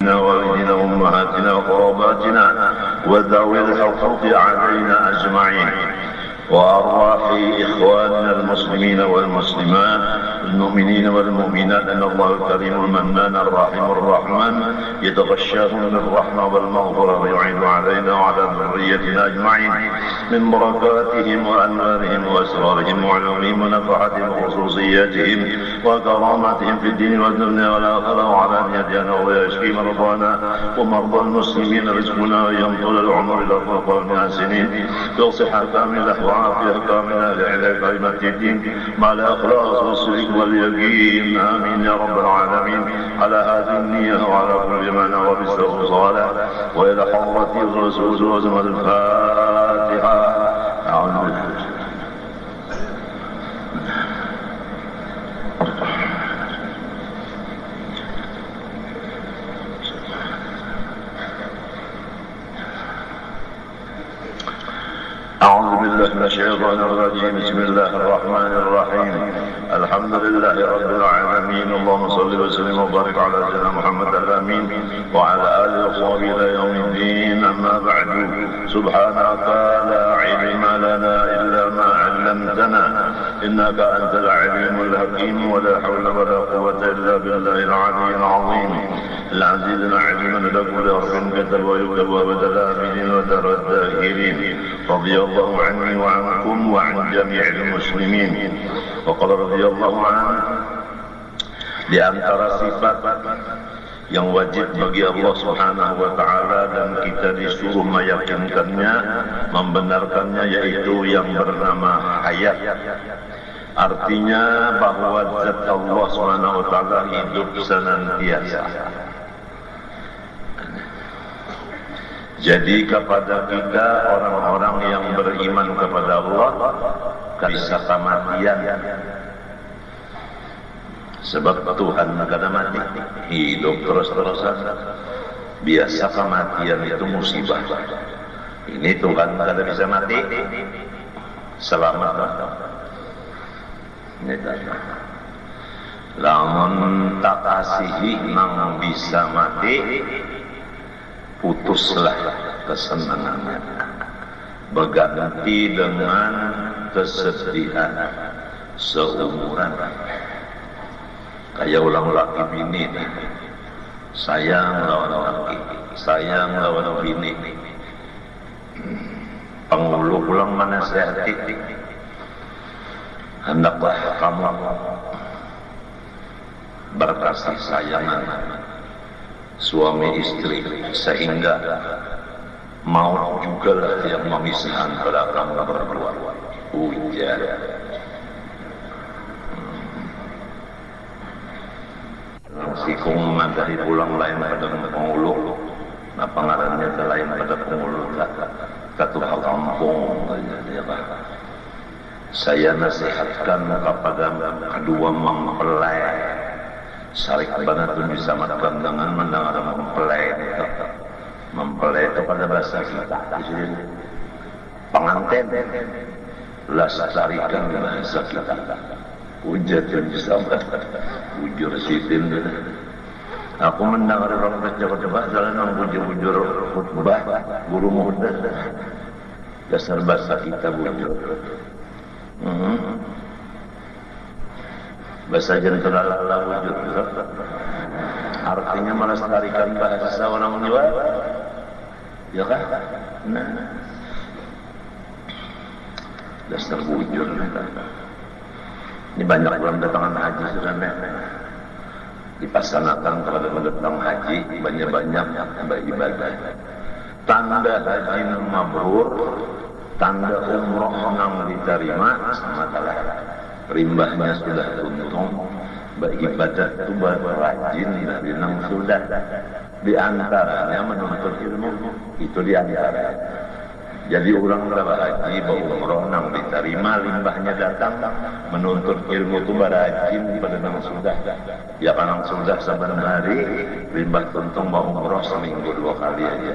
والدنا وأمهاتنا وقراباتنا وذوي الحقوق علينا أجمعين، وأرواح إخواننا المسلمين والمسلمات المؤمنين والمؤمنات، أن الله الكريم المنان الرحيم الرحمن يتغشاهم بالرحمة والمغفرة ويعيد علينا وعلى ذريتنا أجمعين من بركاتهم وأنوارهم وأسرارهم وعلومهم ونفحاتهم وخصوصياتهم وكراماتهم في الدين والدنيا والآخرة، وعلى نيتنا ويشفي مرضانا ومرضى المسلمين رزقنا وينطل العمر إلى أربع سنين بصحة كاملة وعافية كاملة لعلى كلمة الدين مع الإخلاص والصدق واليقين، آمين يا رب العالمين. على هذه النية وعلى كل ما نوى بالسر صالح، وإلى حضرة الرسول وزمة الفاتحة. أعوذ بالله. أعوذ بالله من الشيطان الرجيم. بسم الله الرحمن الرحيم. الحمد لله رب العالمين. اللهم صل وسلم وبارك على سيدنا محمد الأمين وعلى آله وصحبه إلى يوم الدين. أما بعد، سبحانك لا علم لنا إلا ما علمتنا إنك أنت العليم الحكيم، ولا حول ولا قوة إلا بالله العلي العظيم العزيز العليم لكل حرف كتب ويكتب وبدل آمين ودر الداخلين. رضي الله عني وعنكم وعن جميع المسلمين. وقال رضي الله عنه, di antara sifat yang wajib bagi Allah Subhanahu wa ta'ala dan kita disuruh meyakinkannya, membenarkannya, yaitu yang bernama hayat. Artinya bahwa zat Allah Subhanahu wa ta'ala hidup senantiasa. Jadi kepada kita, orang-orang yang beriman kepada Allah, bisa kematian. Sebab Tuhan kada mati, hidup terus-terusan. Biasa kematian itu musibah. Ini Tuhan kada bisa mati, selamat. Ini lamun tak kasihi nang bisa mati, putuslah kesenangannya, berganti dengan kesedihan seumuran. Kayak ulang laki bini, sayang lawan laki, sayang lawan bini. Penghulu pulang menasihati, hendaklah kamu berkasih sayangan suami istri, sehingga maut juga lah yang memisahkan pada kamu berdua. Ujar. Si kuman dari pulang lain pada penghulu, nah pengarannya lain pada penghulu, ketua kampung. Saya nasihatkan kepada kedua mempelai, sarik banget pun bisa makan dengan mendengar mempelai. Mempelai itu pada bahasa kita pengantin, lestarikan bahasa kita. Ujar yang bisa bujur sidin. Aku mendengar orang kecil-kecil jalan yang bujur-bujur khutbah guru muda. Dasar bahasa kita bujur. Bahasa jantan ala wujud. Artinya melestarikan bahasa orang Jawa. Ya kan? Nah. Dasar bujur. Ini banyak orang datangan haji sudah dipasangkan kepada pendatang haji, banyak-banyak beribadah. Tanda haji mabrur, tanda umroh yang diterima, sama kalah rimbahnya sudah untung. Beribadah itu berrajin dari nang sudah. Di antaranya menuntut ilmu, itu di antara. Jadi orang berhaji umroh nang diterima, limbahnya datang, menuntut ilmu itu berrajin pada nang sudah. Ya kan nang sudah saban hari, limbah tuntung mau umroh seminggu 2 kali aja.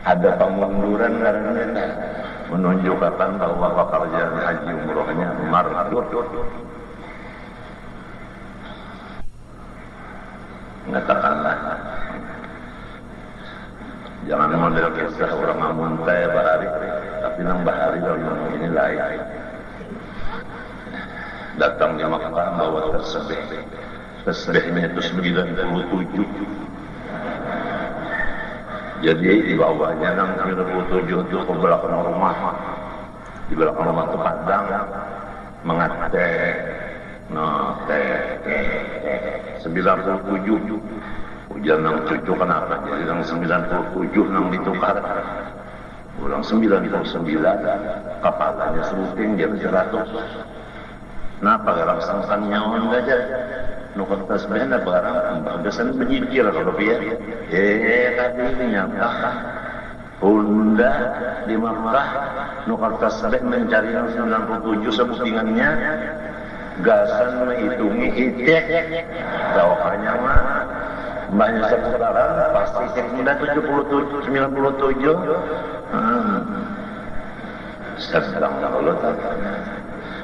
Ada pengunduran karena menunjukkan bahwa pekerjaan haji umrohnya mardud. Katakanlah, jangan model kisah orang ngamuntai bahari, tapi nang bahari orang ini lain. Datang di Makkah bawa tasbih. Tasbihnya itu 97. Jadi di bawahnya nang 97 itu ke belakang rumah. Di belakang rumah itu padang mengatek. Nah, 97 hujan nang cucu kenapa? Jadi nang 97 nang ditukar. Ulang 99 kapalnya seruting dia 100. Napa garang sangsan nyawan aja. Nukar tasbihnya barang bagasan menyikir kalau dia. Tadi ini nyata. Bunda di Makkah nukar tasbih mencari nang 97 sebutigannya. Gasan menghitungi hitek tawakannya mah banyak seputaran pasti sudah 97 sedang kalau tak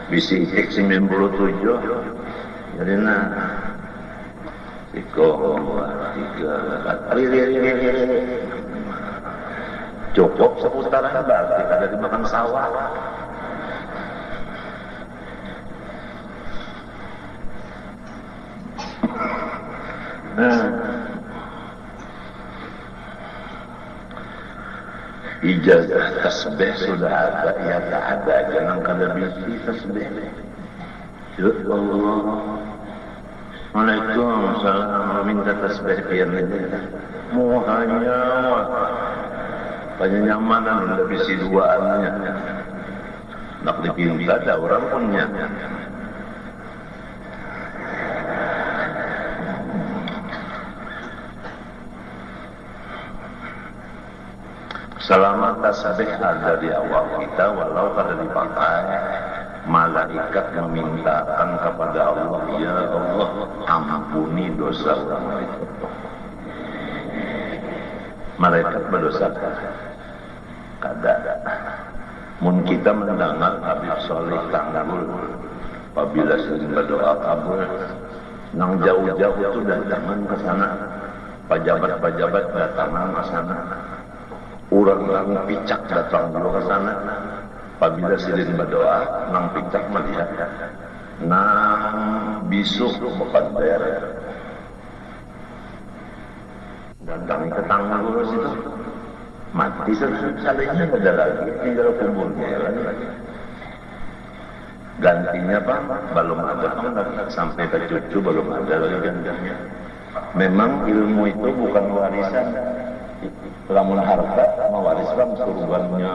bisa hitek 97 jadi Iko 3 cukup seputaran berarti ada dimakan sawah. Ijazah tasbih sudah ada, ya tak ada, jangan kada bisi tasbih. Ya Allah. Waalaikumsalam, minta tasbih biar aja. Mohanya, banyak nyamanan udah bisi duaannya. Nak dipinta ada orang punya. Selama tasbih ada di awal kita, walau kada dipakai, malaikat memintakan kepada Allah, ya Allah, ampuni dosa orang itu. Malaikat berdosa kada. Mun kita mendengar Habib Soleh Tanggul, apabila sering berdoa kabul, nang jauh-jauh itu datangan ke sana, pejabat-pejabat datangan ke sana. Orang-orang picak datang dulu ke sana. Apabila silin berdoa, nang picak melihat, nang bisu bukan daerah. Datang ke tangga dulu situ, mati salahnya ada lagi, tinggal kuburnya lagi. Gantinya Pak, belum ada sampai ke cucu belum ada lagi gantinya. Memang ilmu itu bukan warisan. Lamun harta mewaris bang surbannya,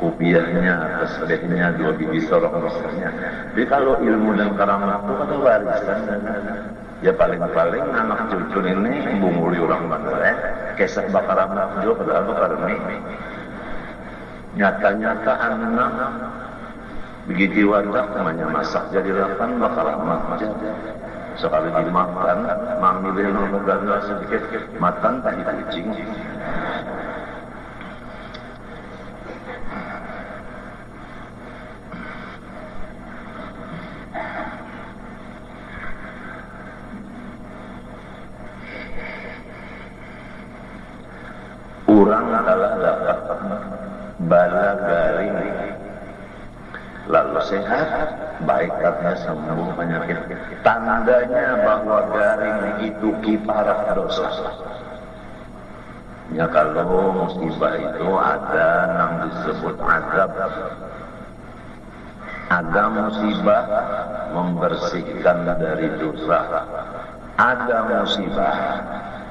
kopiahnya, tasbihnya, 2 biji sorok misalnya. Jadi kalau ilmu dan karamat itu kan warisan. Ya paling-paling anak cucu ini bunguli orang bangsa, kisah bakaramat juga padahal bakar ini. Nyata-nyata anak begitu wadah namanya masak jadi 8 bakaramat aja. Sekali dimakan, mami beli nomor sedikit, makan tahi kucing. Orang adalah dapat bala garing, lalu sehat, baik katanya sembuh penyakit. Tandanya bahwa garing itu kiparat dosa. Ya kalau musibah itu ada yang disebut azab. Ada musibah membersihkan dari dosa. Ada musibah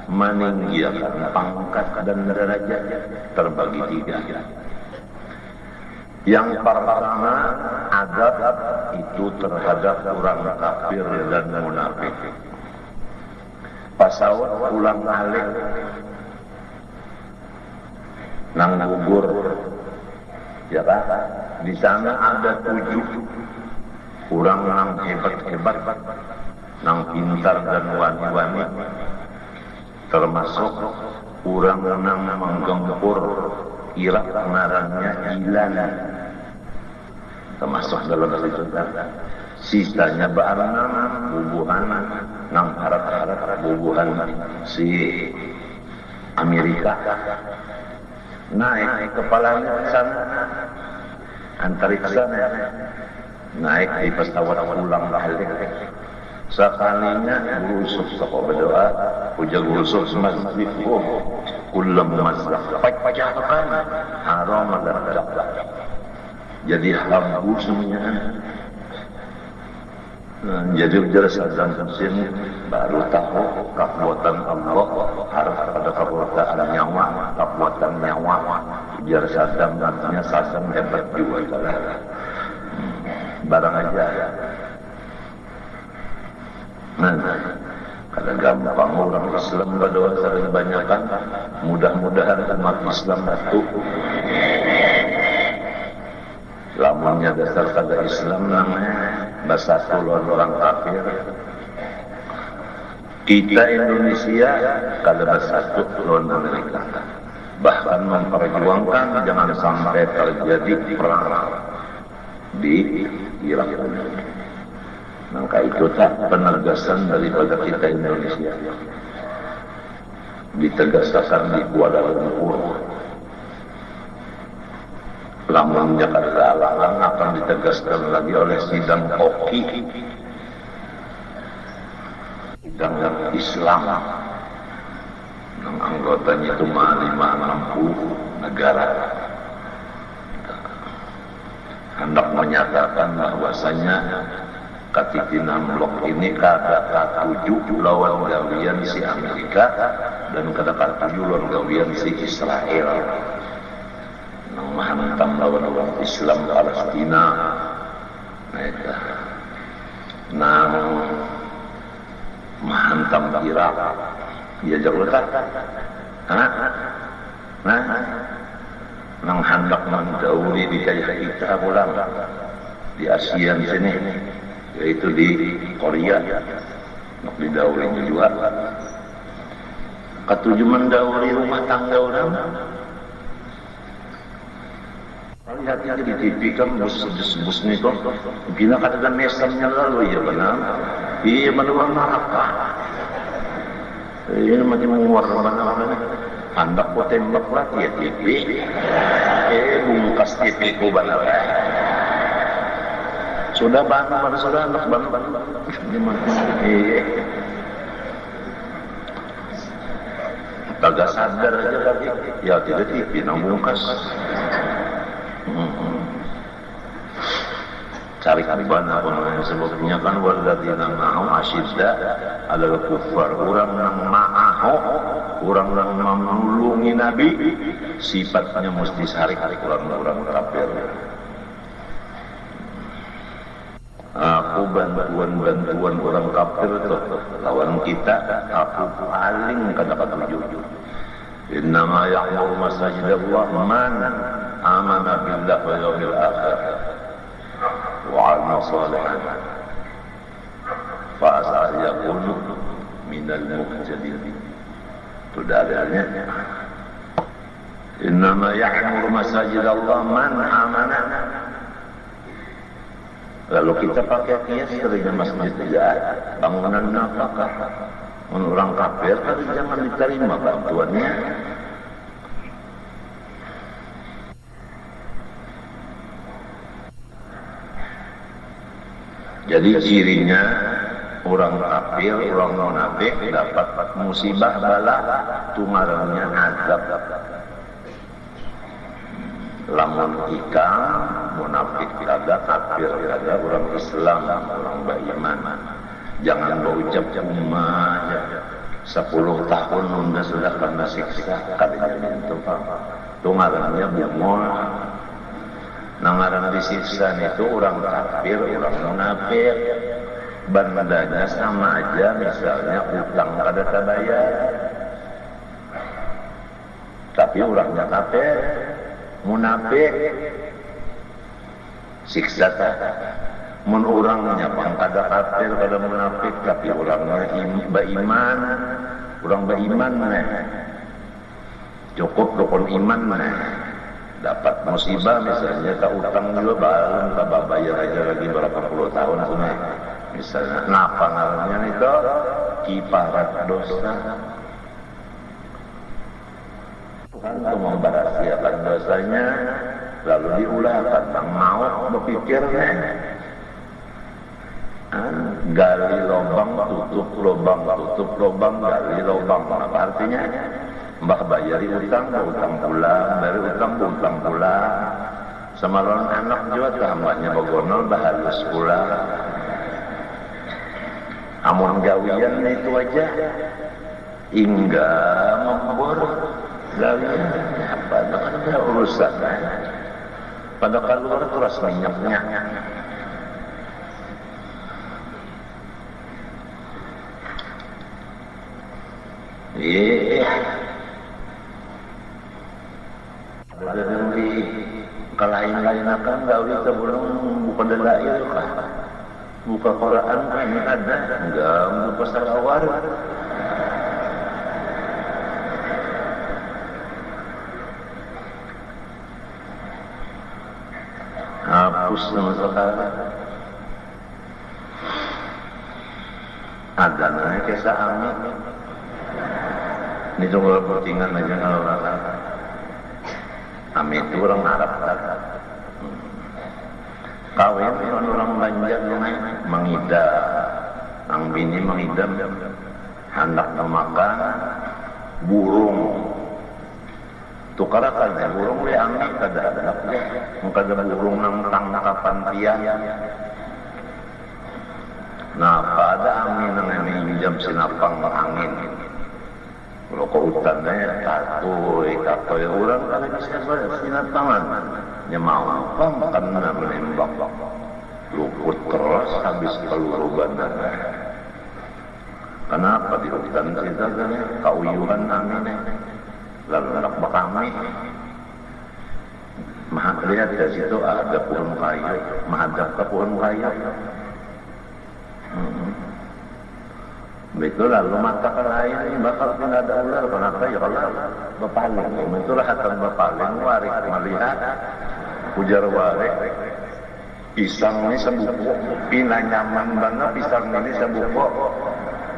meninggikan pangkat dan derajat, terbagi 3. Yang pertama, azab itu terhadap orang kafir dan munafik. Pasawat ulang alik nang gugur, ya kan? Di sana ada 7 orang nang hebat-hebat, nang pintar dan wani-wani, termasuk orang nang menggempur Irak ngarannya Ilan, termasuk dalam sejarah. Sisanya Ba'arnam, Bubuhan, nang harap-harap bubuhan si Amerika naik kepalanya ke sana antariksa naik di pesawat pulang balik sekalinya Guru Yusuf sok berdoa puja Guru Yusuf masjid kullam masjid pacakan haram darah jadi habu semuanya. Jadi ujar Saddam Hussein baru tahu kekuatan Allah harus pada kekuatan nyawa, kekuatan nyawa. Ujar Saddam artinya Saddam hebat juga lah. Barang aja. Kada gampang orang Islam berdoa sering banyakan. Mudah-mudahan umat Islam itu lamunnya dasar kada Islam namanya bersatu lawan orang kafir. Kita Indonesia kada bersatu lawan Amerika. Bahkan memperjuangkan jangan sampai terjadi perang di Irak. Maka itu tak penegasan daripada kita Indonesia. Ditegaskan di Kuala Lumpur. Lamun Jakarta Alang akan ditegaskan lagi oleh sidang Oki, sidang Islam yang anggotanya itu 560 negara. Hendak menyatakan bahwasanya Katitinam blok ini kada katuju lawan gawian si Amerika dan kada katuju lawan gawian si Israel. Menghantam lawan orang Islam Palestina. Menghantam Irak. Ya jauh tak? Nang hendak mendauri di kayak kita pulang di Asia di sini, yaitu di Korea. Nak didauri juga. Ketujuh mendauri rumah tangga orang. Lihat di TV kan bus ni kok gina kata mesamnya lalu ya benar iya menuang neraka ini macam mengeluar mana hendak ko tembak lah ya TV bungkas TV ko benar sudah bantu sudah anak bantu kagak sadar aja lagi ya tidak TV nang bungkas. Cari kaban apa namanya sebabnya kan waladina ma'u asyidda adalah kufar orang yang ma'ahu orang yang menolongi Nabi sifatnya mesti sehari-hari orang-orang kafir. Aku bantuan orang kafir itu lawan kita aku paling kata-kata jujur. Innama ya'muru masajidallah man amana billah wal yawmil akhir wa 'amila shalihan fa asa yakunu minal muhtadin. Itu dalilnya. Innama ya'muru masajidallah man amana. Lalu kita pakai kias seringnya masjid tidak bangunan apakah orang kafir kan jangan diterima bantuannya. Jadi cirinya orang kafir, orang munafik dapat musibah bala tumarangnya azab. Lamun ikam munafik ada kafir ada orang Islam orang beriman. Jangan berucap cuma 10 tahun sudah kena siksa kalinya itu tumarangnya bumol. Nangaran disiksa itu orang kafir, orang munafik. Bandanya sama aja, misalnya utang kada terbayar. Tapi orangnya kafir, munafik. Siksa tak. Mun orangnya pang kada kafir, kada munafik, tapi orangnya beriman. Orang beriman cukup rukun iman dapat musibah misalnya tak utang juga baru tak bayar aja lagi berapa puluh tahun Misalnya, napa ngarannya itu? Kiparat dosa. Tuhan itu memberahasiakan dosanya, lalu diulahkan. Mau berpikirnya, gali lubang, tutup lubang, tutup lubang, gali lubang. Apa artinya? Mbah bayari utang, utang pulang, dari utang pulang. Semalam anak juga tahamannya bagonol, bahalus pulang. Amun gawian itu aja, hingga membor gawian apa? Ada urusan. Pada keluar terus minyaknya. Ada yang di kalahin-lahin akan gawi sebelum buka dalail kah? Buka Quran kan ada, enggak buka salawat. Hapus nama sekarang. Ada namanya kisah Amin. Ini cuma putingan aja kalau orang. Amin itu orang Arab kan. Kawin orang Banjar mengidam, ang bini mengidam, hendak memakan burung. Tukarakan ya burung le angin kada burung nang tangkapan tiang. Nah pada angin nang minjam sinapang angin. Kalau ke hutannya katoy orang kalau bisa sinapangan. Nya mau karena menembak luput terus habis peluru bandar. Kenapa di hutan kita kan kauyuhan angin lalu anak bakami lihat dari situ ada pohon kayu menghadap ke pohon kayu. Betul lalu mata ke lain bakal tidak ada ular. Kenapa ya kalau berpaling itulah akan berpaling warik melihat ujar warik pisang ini sebuku pina nyaman banget pisang ini sebuku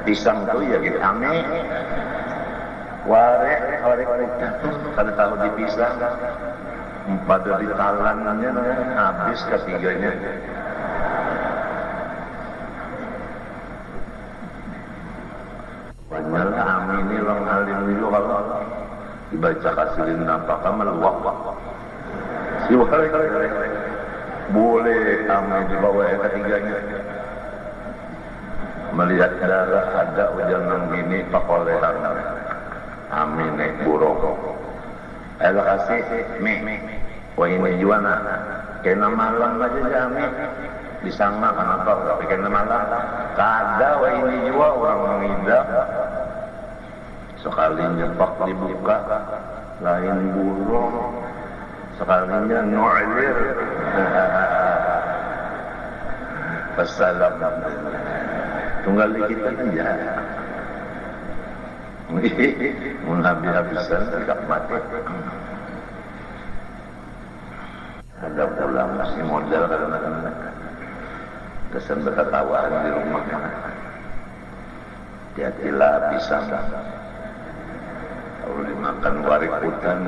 pisang tuh ya gitu ame warik kada tahu dipisang pada ditalannya habis ketiganya. Banyak amin ini orang alim itu kalau dibaca kasilin nampaknya meluak. Siwalik boleh amin dibawa yang ketiganya. Melihat darah ada ujian nang gini pakolehan. Amin naik buruk. Ela kasih wah ini juana. Kena malam aja jamin. Disangka kenapa? Tapi kena malam. Kada wah ini jua orang mengidap. Sekalinya pak dibuka, lain burung. Sekalinya nu'lir. Wassalam. Tunggal di kita kan ya. Mun habis-habisan tidak mati. Ada pula masih model kadang-kadang. Kesan berketawaan di rumah. Hati-hatilah pisang. Kalau dimakan warik hutan.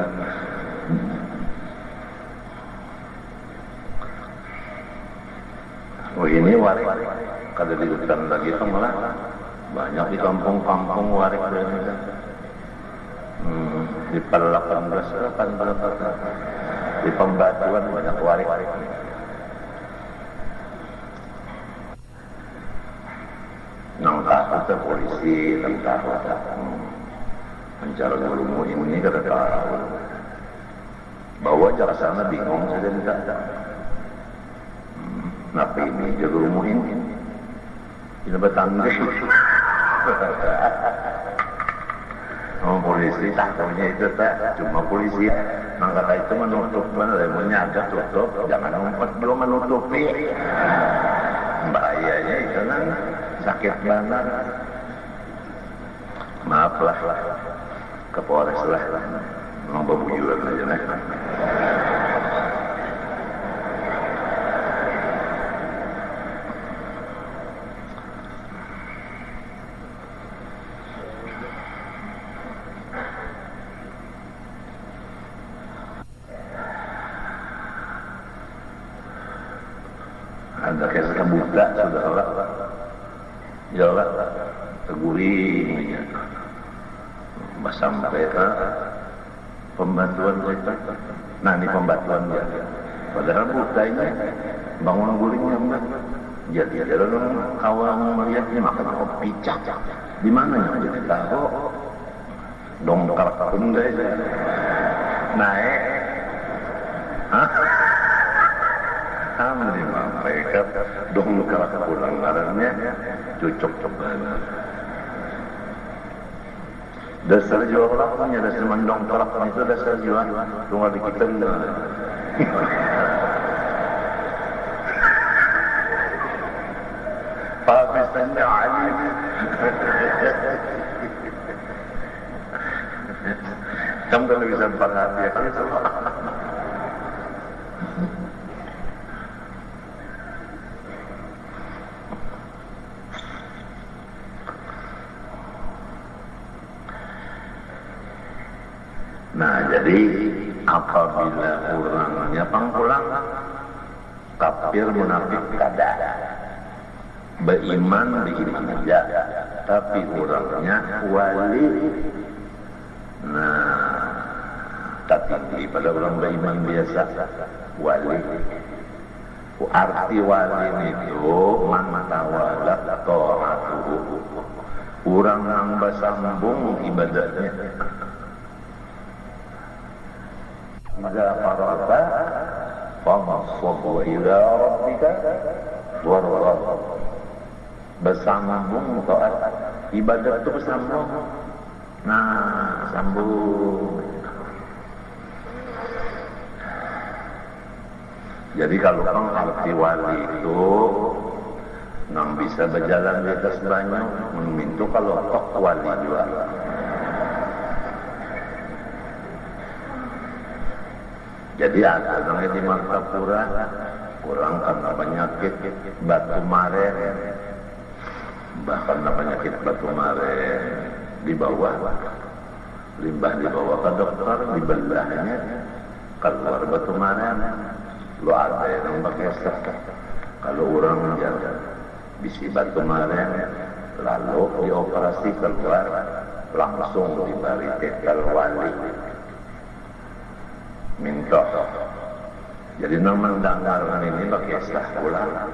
Oh ini warik. Kada di hutan lagi itu malah banyak di kampung-kampung warik. Di per 18 kan berapa? Di Pembatuan banyak warik. Nangkah kita polisi, nangkah kita mencari ilmu ini kata tahu. Bawa jarak sana bingung saja tidak. Napi ini jaga ilmu ini. Ini bertanding. Polisi tahunya itu tak cuma polisi. Maka itu menutup mana lemunya ada tutup. Jangan ngumpet belum menutupi. Bahayanya itu kan sakit banget. Maaflah ke Polres lah. Memang berbujuran aja nih. Ada kayak buta sudahlah. Yalah, teguring aja. Mbak sampai ke pembantuan kita. Nah, ini pembantuan dia. Padahal buta ini bangun gulingnya mbak. Jadi dalam kawan melihatnya makan kopi cak. Di mana yang jadi tahu? Dongkrak pun deh. Naik. Hah? Amri mampaikan dongkrak pulang ngarannya cocok coba. Dasar jual orangnya, dasar mendongkrak itu dasar jual. Tunggal di kita Pakistannya alim. Kamu kalau bisa perhatikan semua. Nah, jadi apabila orangnya pangkulang kafir munafik kada beriman aja, tapi orangnya wali. Nah, tapi pada orang beriman biasa wali. Arti wali itu man tawalla ta'atuhu, orang yang bersambung ibadahnya. Maka farata fansab ila rabbika warghab. Bersambung taat ibadat itu bersambung. Nah, sambung. Jadi kalau arti wali itu nang bisa berjalan di atas banyu, memintu kalau tok wali juga. Jadi ada orangnya di Martapura, kurang karena penyakit batu maren, bahkan penyakit batu maren dibawa, limbah dibawa ke dokter, dibelahnya keluar batu maren, lo ada yang pakai stek. Kalau orang jaga bisi batu maren, lalu dioperasi keluar, langsung diberi tetel wali. Minta. Jadi nama mendengarkan ini pakai sah pula.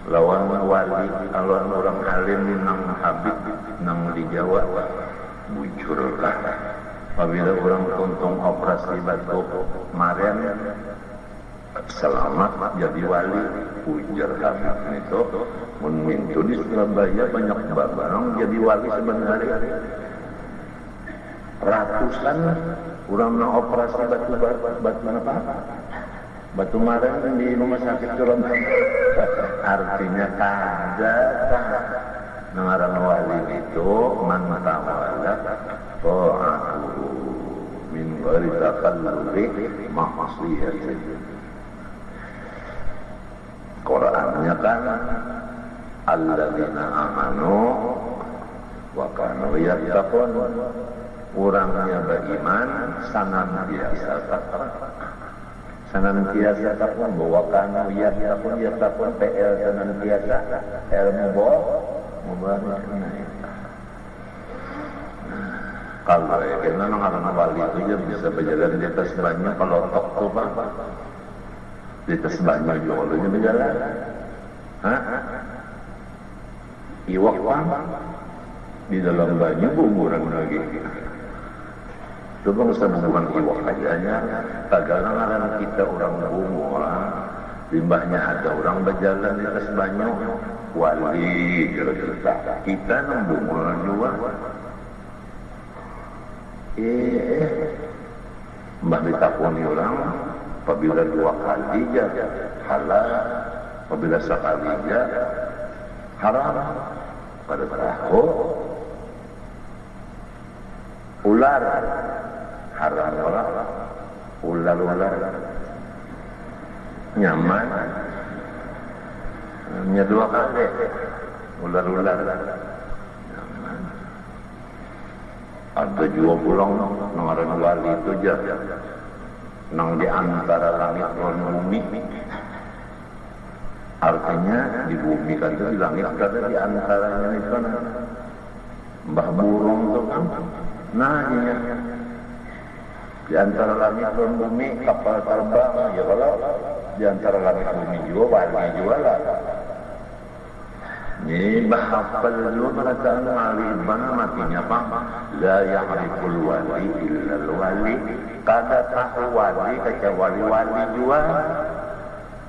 Lawan wali, lawan orang alim nang Habib, nang di Jawa, bujurlah. Apabila orang tuntung operasi batu maren, selamat jadi wali, ujar Habib itu. Mintu di Surabaya banyak barang jadi wali sebenarnya. Ratusan orang nak operasi batu apa? Batu maren di rumah sakit Toronto. Artinya kada ngarang wali itu man tawalla ta'atuhu min ghairi takalluri ma'asiyatin. Qur'annya kan alladzina amanu wa kanu yattaqun. Orangnya beriman senantiasa takwa bahwa kanu yattaqun PL senantiasa ilmu kalau karena orang wali itu dia bisa berjalan di atas banyu. Kalau tok tuh pak di atas banyu juga dia berjalan. Iwak pak di dalam banyu bumuran lagi. Coba usah hubungan iwak aja, kadang-kadang kita orang bumuran, limbahnya ada orang berjalan di atas banyu, wali kita nang bumuran juga. Mbah ditakuni orang, apabila 2 kali ya halal, apabila sekali ya haram. Pada perahu ular haram orang, ular nyaman nya 2 kali ular nyaman. Ada juga pulang ngaran wali itu aja nang di antara langit dan bumi Artinya di bumi kan itu, di langit ada di antaranya itu kan mbah burung itu kan. Nah ini di antara langit dan bumi kapal terbang, ya kalau di antara langit dan bumi juga wali juga lah. Ini bahapal dulu perasaan wali mana matinya apa? La ya'riful wali illal wali. Kada tahu wali kecuali wali juga.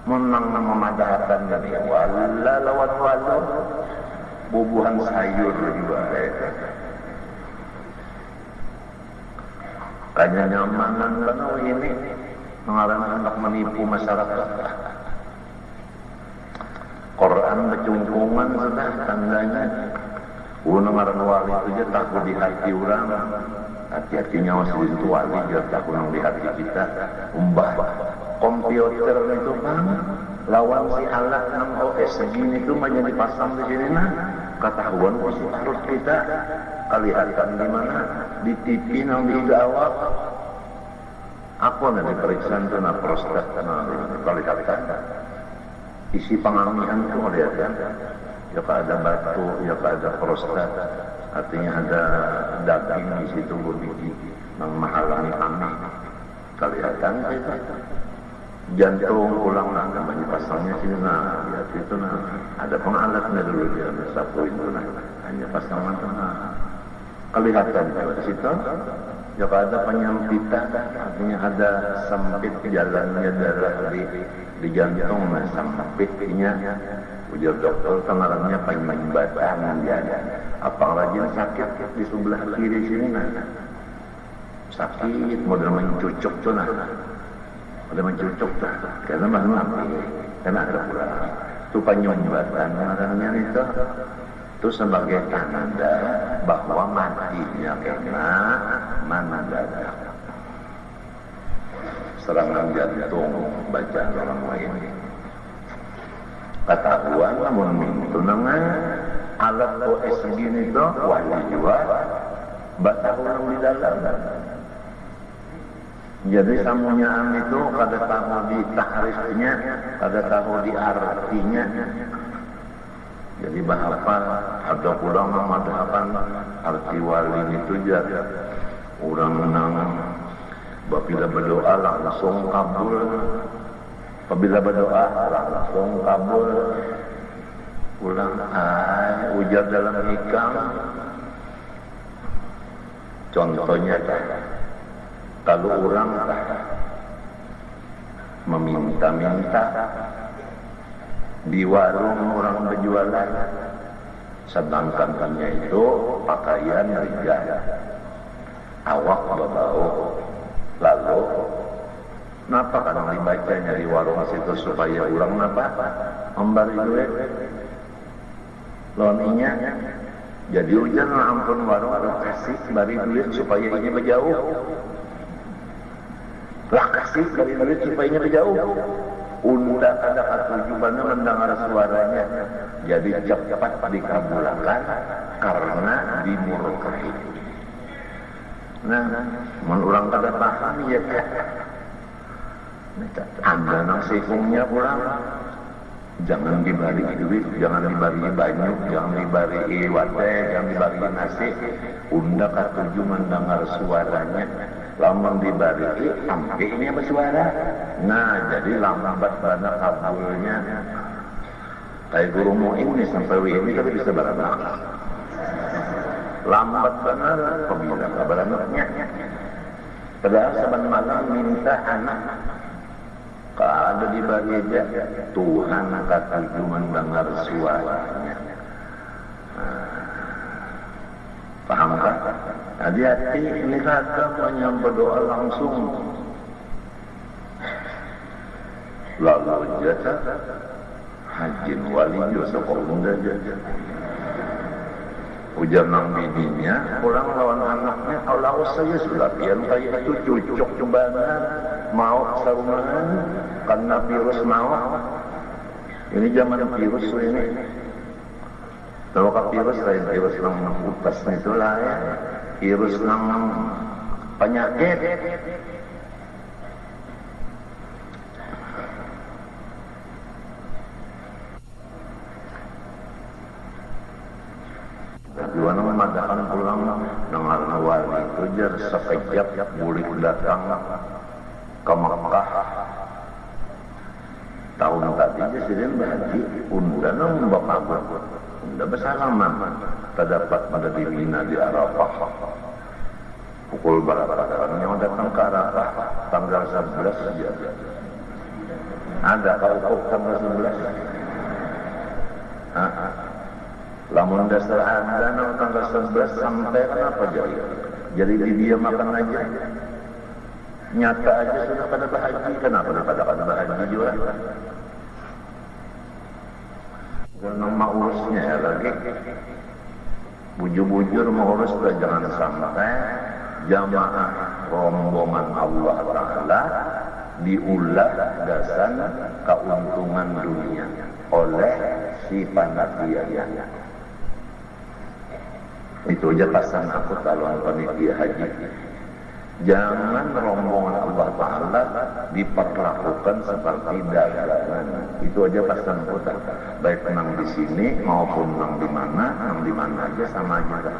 Menang memadahkan dari wala lawan wala bubuhan sayur juga. Kayaknya nyamanan banget ini mengarang hendak menipu masyarakat. Quran becungkungan sudah tandanya. Ngaran wali itu aja takut di hati orang. Hati-hatinya masih itu wali dia takut di hati kita. Umbah komputer itu kan lawan si alat 6OS segini itu banyak dipasang di sini nah. Ketahuan si harus kita kelihatan di mana di TV nang di awak. Aku nanti periksa itu na prostat kelihatan. Isi pengamihan itu melihat kan. Ya ada batu, ya ada prostat. Artinya ada daging di situ berbiji yang menghalangi kami. Kelihatan itu. Jantung ulang banyak pasangnya sini nah lihat itu nah ada pengalatnya dulu dia satu itu nah hanya pasangan nah kelihatan di situ ya ada penyempitan artinya ada sempit jalannya darah di jantung nah sempitnya ujar dokter pengarannya penyumbatan dia apa rajin sakit di sebelah kiri sini nah sakit model mencucuk tuh nah ada mencucuk tuh, karena mana karena ada pula itu penyumbatan namanya itu sebagai tanda bahwa matinya karena mana dadak serangan jantung bacaan orang lain. Ketahuan namun tunangan alat OS segini tuh wali juga batang di dalam. Jadi samunyaan itu kada tahu di tahrifnya, kada tahu di artinya. Jadi bahapa ada pulang madhaban arti wali itu jadi orang menang apabila berdoa langsung kabul. Apabila berdoa langsung kabul. Ulang ujar dalam hikam. Contohnya kalau orang meminta-minta di warung orang berjualan, sedangkan itu pakaian rijal, awak berbau, lalu kenapa kan dibacanya di warung situ supaya orang kenapa memberi duit loninya jadi hujan ampun warung ada kasih beri duit supaya ini berjauh. Lah kasih dari duit supaya berjauh. Unda ada ketujuannya mendengar suaranya. Jadi cepat dikabulkan karena dimurkai. Nah, menurang kada paham ya kan. Anda nang sikungnya pulang. Jangan dibari duit, jangan dibari banyu, jangan dibari wate, jangan dibari nasi. Unda ketujuh mendengar suaranya. Lamang dibari sampai ini bersuara. Nah, jadi lambat banget kabulnya. Kayak guru mu'in nih sampai ini tapi bisa beranak. Lambat banget pemila beranaknya. Padahal saban malam minta anak. Kalau ada dibari aja Tuhan ketujuh mendengar suaranya. Paham kan? Hati-hati ini kata banyak berdoa langsung. Lalu jasa hajin wali josa komunda jasa. Ujar nang bininya, pulang lawan anaknya. Allah saya sudah pian kayak itu cucuk cobaan mau sarumahan karena virus mau. Ini zaman virus ini. Kalau virus lain virus yang utas itulah ya. Virus yang penyakit. Tujuan memadakan pulang dengan wali itu jar sekejap boleh datang ke Makkah. Tahun tadi Presiden berhaji undan membawa unda bersalaman terdapat pada di Mina di Arafah. Pukul berapa yang datang ke Arafah tanggal 11 saja. Ada kalau tanggal 11. Lamun dasar ada tanggal 11 sampai kenapa jadi dia makan aja. Nyata aja sudah pada bahagia, kenapa pada bahagia juga? Karena mau urusnya ya lagi. Bujur-bujur mau urus jangan sampai jamaah rombongan Allah Ta'ala diulah dasan keuntungan dunia oleh si panitia. Itu aja pesan aku calon panitia haji. Jangan rombongan Allah Ta'ala diperlakukan seperti dagangan. Itu aja pesan kita. Baik nang di sini maupun nang di mana aja sama aja.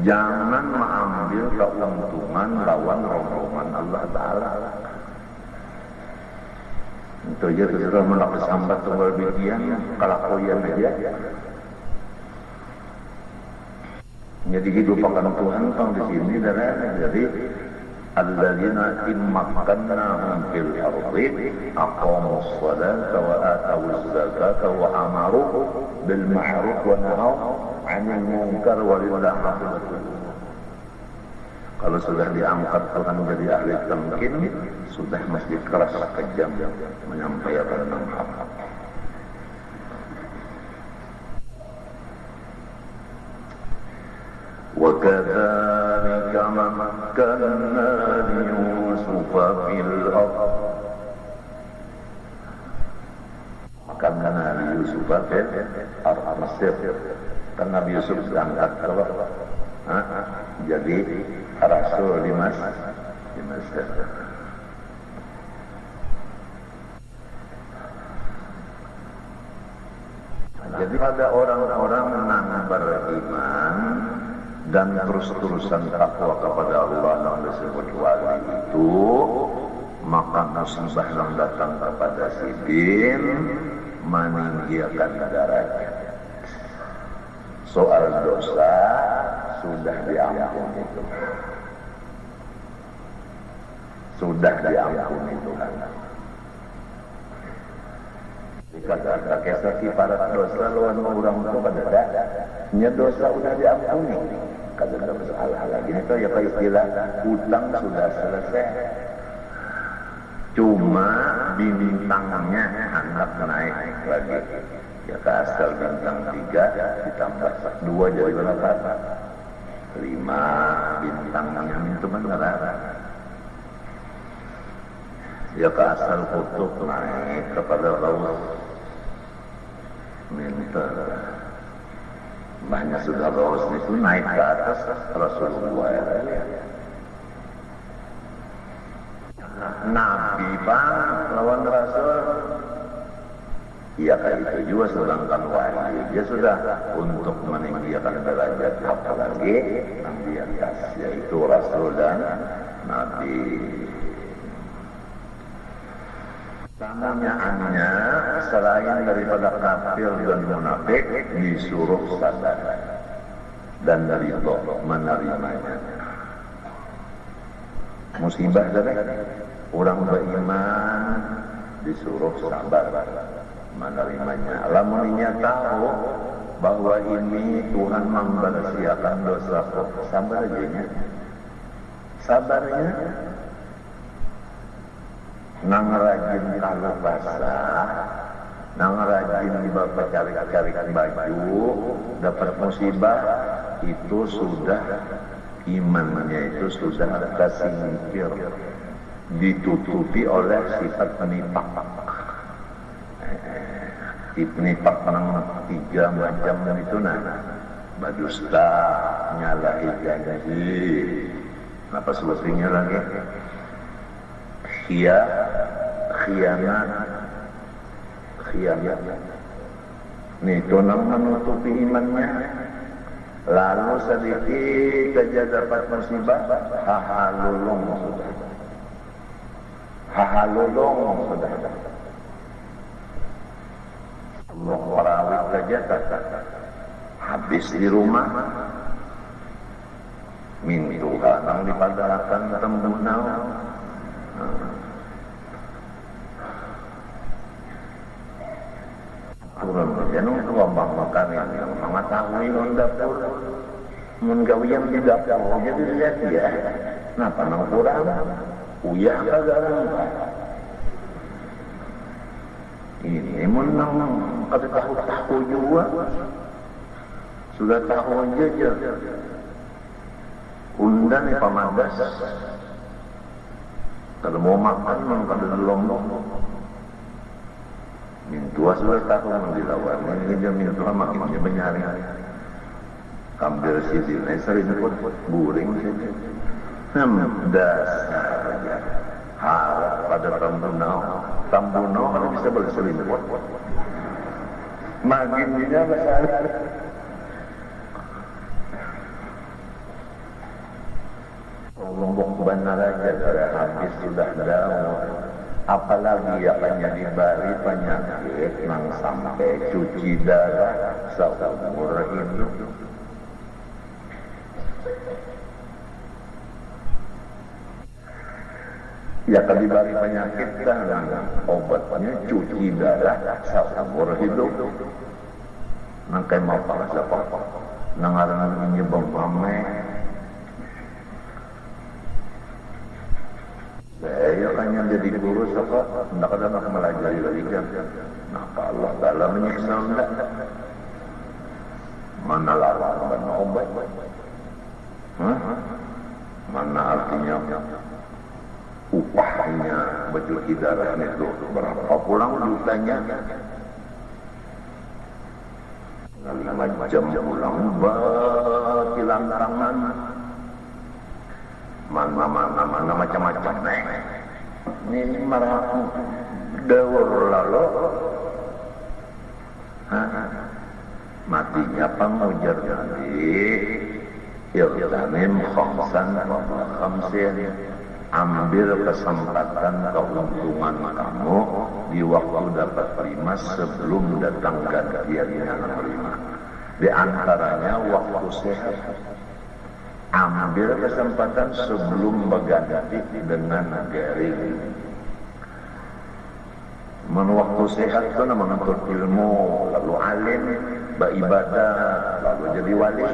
Jangan mengambil keuntungan lawan rombongan Allah Ta'ala. Itu aja terus menolak sambat tunggal bidian kelakuan aja. Jadi hidupakan Tuhan tong di sini dari alladzina immakannahum fil ardi aqamus salata wa atawuz zakata wa amaru bil ma'ruf wa nahaw 'anil munkar walillahi aqibul. Kalau sudah diangkat Tuhan menjadi ahli tamkin, sudah mesti keras kejam menyampaikan hak. وكذلك مكنا ليوسف في الأرض مكنا ليوسف في الأرض Mesir. Kan Nabi Yusuf diangkat jadi Rasul di Mesir. Jadi pada orang-orang yang beriman dan terus-terusan takwa kepada Allah yang disebut wali itu, maka musibah yang datang kepada si bin meninggikan derajat. Soal dosa sudah diampuni Tuhan. Sudah diampuni Tuhan. Dikatakan kesaki para dosa lawan orang itu pada dah. Nya dosa sudah diampuni. Kada ada masalah lagi. Itu ya kayak istilah utang sudah selesai. Cuma bintangnya hendak naik lagi. Ya ke asal bintang 3 ditambah 2 jadi berapa? 5 bintangnya itu benar. Ya ke asal kutub naik kepada Allah. Minta banyak sudah bawas itu naik ke atas Rasulullah ya. Nabi bang lawan Rasul. Iya kayak itu juga sedangkan wali dia sudah untuk meninggikan derajat apalagi yang di atas yaitu Rasul dan Nabi. Pertanyaannya selain daripada kafir dan munafik disuruh sabar dan ridho menerimanya. Musibah dari orang beriman disuruh sabar menerimanya. Lamunnya tahu bahwa ini Tuhan membalaskan dosa, sabar aja. Sabarnya nang rajin kalau basah, nang rajin bapak cari-cari baju, dapat musibah, itu sudah imannya itu sudah tersingkir, ditutupi oleh sifat penipak. Penipak nang 3 macam itu badusta, nyalahi janji, apa sebetulnya lagi? Khianat. Nih itu nang menutupi imannya. Lalu sedikit saja dapat musibah, hahalulung sudah. Hahalulung sudah. Allah warawit saja habis di rumah. Mintuha nang dipadalakan tembunau. Turun janung kelombang makan yang mengetahui non dapur menggawian di dapur jadi lihat ya napa nang kurang uyah kagak ini menang kada tahu juga sudah tahu aja undan ni pamadas kalau mau makan man kada lombong mintua sudah tahu mendilawan ini dia mintua makin dia menyari ambil sidin sering pun guring saja dasar aja harap pada tambunau kalau bisa berselimut makin dia besar lombok benar aja sudah habis sudah daun apalagi akannya dibari penyakit yang sampai cuci darah seumur hidup. Ya kan dibari penyakit dan obatnya cuci darah seumur hidup. Nangkai mau pakas apa? Nangaran ini bang saya kan yang jadi guru apa? Tidak ada nak melajari lagi kan? Nah Allah dalam menyiksa enggak? Mana larang mana obat? Mana artinya upahnya bercuci darah itu berapa pulang jutanya? 5 jam pulang batilang tangan. Mana macam-macam ini marah dawur lalu matinya pengujar nanti iltanim khamsan khamsin ambil kesempatan keuntungan kamu di waktu dapat 5 sebelum datang gantian yang 5 di antaranya waktu sehat ambil kesempatan sebelum berganti dengan garing. Waktu sehat itu menuntut ilmu, lalu alim, beribadah, lalu jadi wali.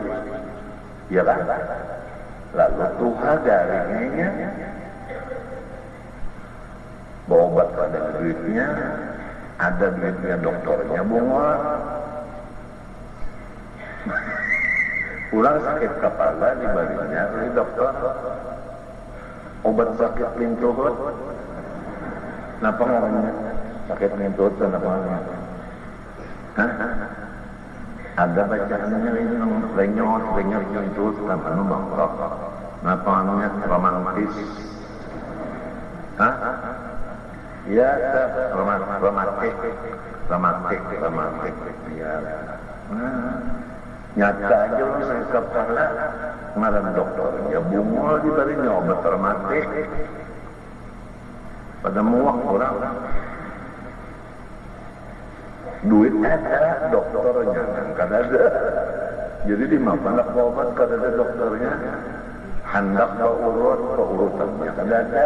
Ya kan? Lalu tuha garingnya, berobat pada duitnya, ada duitnya dokternya bunga. Pulang sakit kepala dibalinya oleh dokter obat sakit lintuhut. Kenapa namanya sakit lintuhut? Kenapa namanya? Ada bacaannya ini lenyot lintuhut kan anu bangkrut. Kenapa namanya romantis? Ya, romantik. Ya. Nyata aja orang saya kepala ngaran dokter ya bungul dibarinya obat termati pada muak orang duit ada dokternya kan ada jadi di mana obat kan ada dokternya hendak urutannya kan ada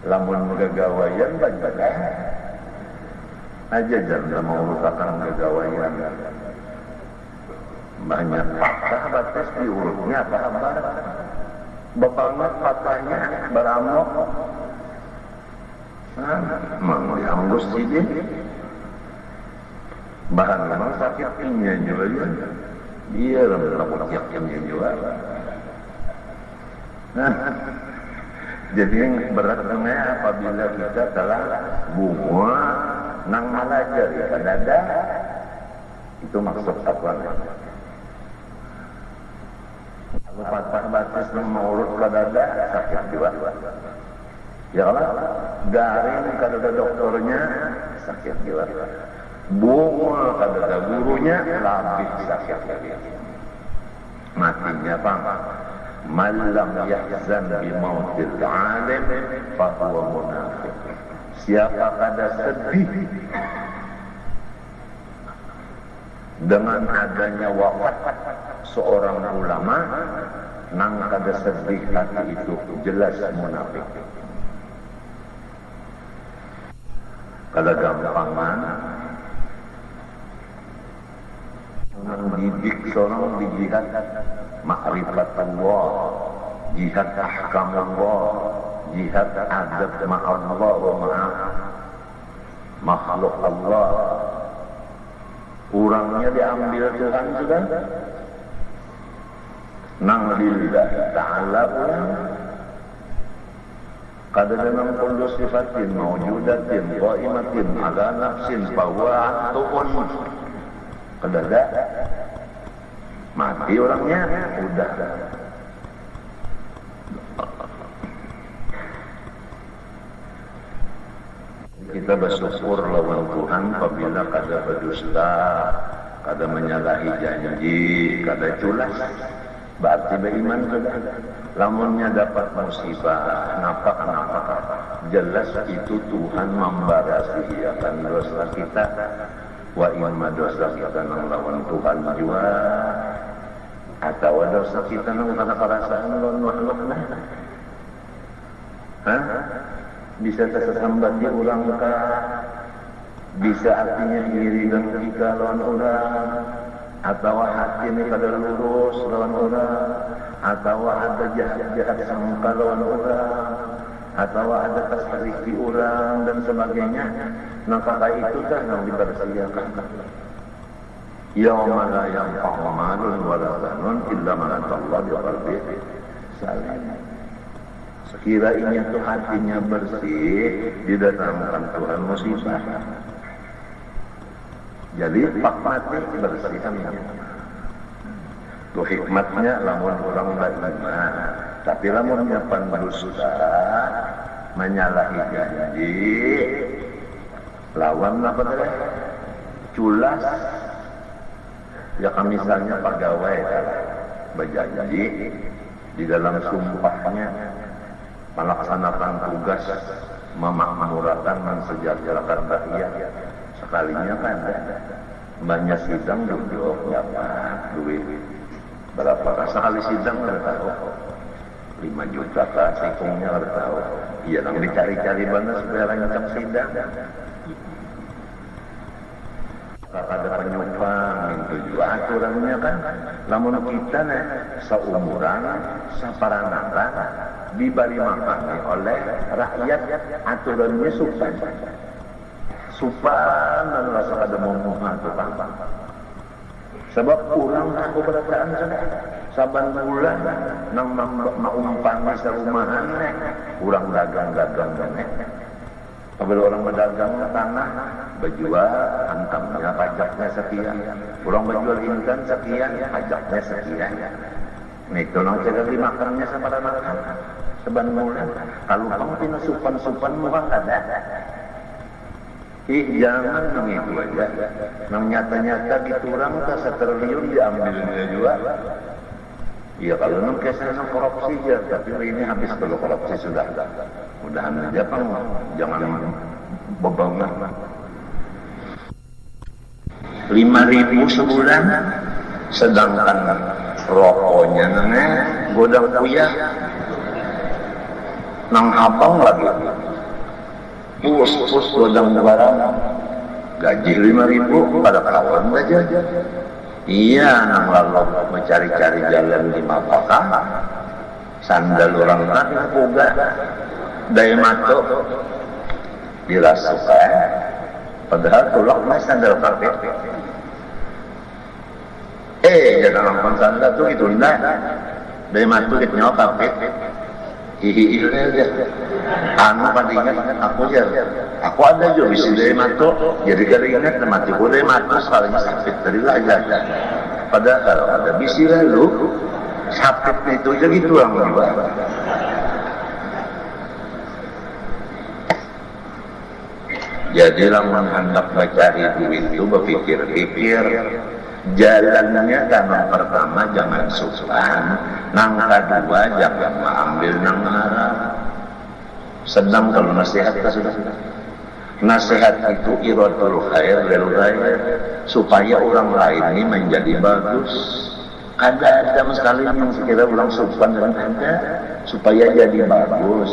lamun gagawayan banyak aja jangan mau urutan gagawayan banyak patah batas diurutnya apa bapaknya patahnya beramok mau dianggus jadi bahan memang sakitnya juga dia lalu yakinnya juga jadi yang beratnya apabila kita telah bunga nang malajari kadada itu maksud apa patah batas mengurut kadada sakit juga ya Allah garing kadada dokternya sakit juga bungul kadada gurunya lebih sakit lagi matinya bang. Man lam yahzan bi mautil alim fahuwa munafiq. Siapa kada sedih dengan adanya wafat seorang ulama, nang kada sedih hati itu jelas munafik. Kada gampangan mendidik seorang di jihad ma'rifatullah, jihad ahkamullah, jihad adab ma'allah wa ma'a makhluk Allah. Kurangnya diambil Tuhan sudah nang lillahi ta'ala ulang kada dengan kullu sifatin mawjudatin qaimatin ala nafsin fawa'atuun kada ada mati orangnya udah. Kita bersyukur lawan Tuhan apabila kada berdusta, kada menyalahi janji, kada culas, berarti beriman sudah. Lamunnya dapat musibah, napa jelas itu Tuhan membarasi akan dosa kita. Wa imma dosa kita nang lawan Tuhan jua, atau dosa kita nang kada perasaan lawan makhluk nah. Bisa tersambat di orang kah? Bisa artinya iri dan jika lawan orang, atau hati ini kada lurus lawan orang, atau ada jahat sangka lawan orang, atau ada tasriki orang dan sebagainya. Maka itu kan yang dipersiapkan. Yauma la yanfa'u malun wala banun illa man atallaha biqalbin salim. Sekiranya itu hatinya bersih, didatangkan Tuhan musibah. Jadi pak mati bersih amin. Itu hikmatnya lamun orang beriman. Tapi lamunnya pendusta, menyalahi janji, lawan apa tadi? Culas. Ya kami misalnya pegawai berjanji di dalam sumpahnya melaksanakan tugas memakmurkan mensejahterakan rakyat, sekalinya kan banyak sidang duduk dapat duit berapa sekali sidang nggak tahu 5 juta kah sikungnya nggak tahu. Iya nang dicari-cari banget supaya lancar sidang. Ada penyumbang itu juga aturannya kan. Lamun kita nih seumuran saparanakan diberi makan oleh rakyat, aturannya supan dan rasa ada momongan tu pang. Sebab kurang aku berataan sudah saban bulan nang maumpami sarumahan kurang dagang-dagang apabila orang berdagang tanah berjual antamnya pajaknya sekian, orang berjual intan sekian pajaknya sekian. Itu nang cara dimakannya sama makan saban bulan. Kalau kamu pina supan murah ada. Jangan nang itu aja. Nang nyata-nyata gitu orang tak 1 triliun diambilnya juga. Iya kalau nang kesan korupsi aja, tapi ini habis kalau korupsi sudah. Mudahan aja Pak, jangan bebangan. 5.000 sebulan, sedangkan rokoknya nangnya godang kuyah, nang abang lagi. Pus godang barang, gaji 5.000 pada kawan aja. Iya, nang lalu mencari-cari jalan di Mapaka, sandal orang tak boga, daya mato dirasukan, padahal tulak mas sandal karpet. Jangan langsung sandal tuh itu enggak, daya mato kita nyawa karpet. Hihi dia, anu pada ingat aku ada juga bisa daya mato, jadi kalau ingat mati ku daya mato soalnya sakit dari aja. Padahal kalau ada bisi lalu sakit itu aja gitu orang juga. Jadi lamun hendak mencari duit itu berpikir-pikir Jalannya tanam pertama jangan sukan, nang kedua jangan mengambil nang haram. Sedang kalau nasihat sudah. Nasihat itu iradul khair lil ghair, supaya orang lain ini menjadi bagus. Ada sekali yang sekira orang sukan dan ada supaya jadi bagus.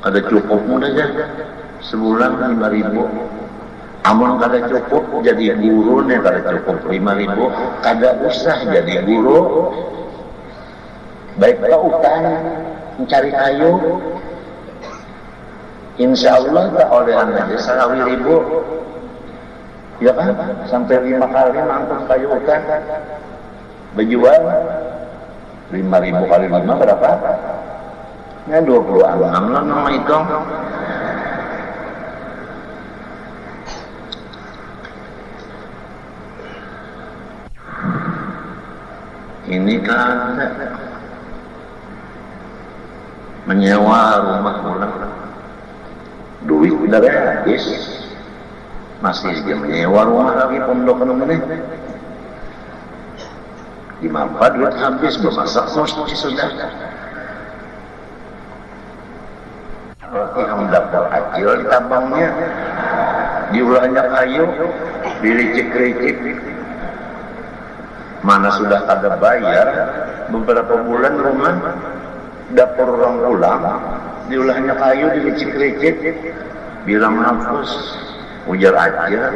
Ada cukup mudah aja sebulan 5.000. Amun kada cukup jadi guru nih, kada cukup 5.000, kada usah jadi guru. Baiklah utang mencari kayu, insya Allah tak oleh aja 1.000, ya kan? Sampai 5 kali mangkuk kayu utang, berjual 5.000 kali 5 berapa? Ya 26 lah nama itu. Ini kan menyewa rumah pulang, duit udah habis, masih dia menyewa rumah lagi pondok ini. Di Mampa duit habis, bermasak kos sudah. Yang dapur acil di tabangnya, diulahnya kayu, diricik-ricik. Mana sudah ada bayar, beberapa bulan rumah dapur orang ulang, diulahnya kayu, diricik-ricik, bilang hapus, ujar aja,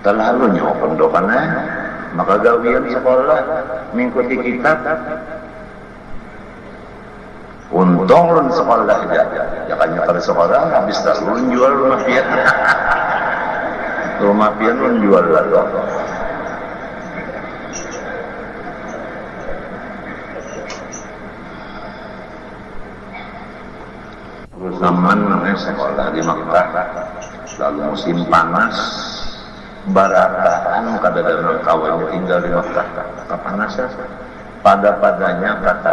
terlalu nyawa pendokannya, maka gawian sekolah, mengikuti kitab, untung lu sekolah aja, jangan nyakar sekolah, habis tak lu jual rumah pian, rumah pian lu jual lalu. Zaman namanya sekolah di Makkah, lalu musim panas, barataan kada ada kawan tinggal di Makkah, kepanasan. Padanya kata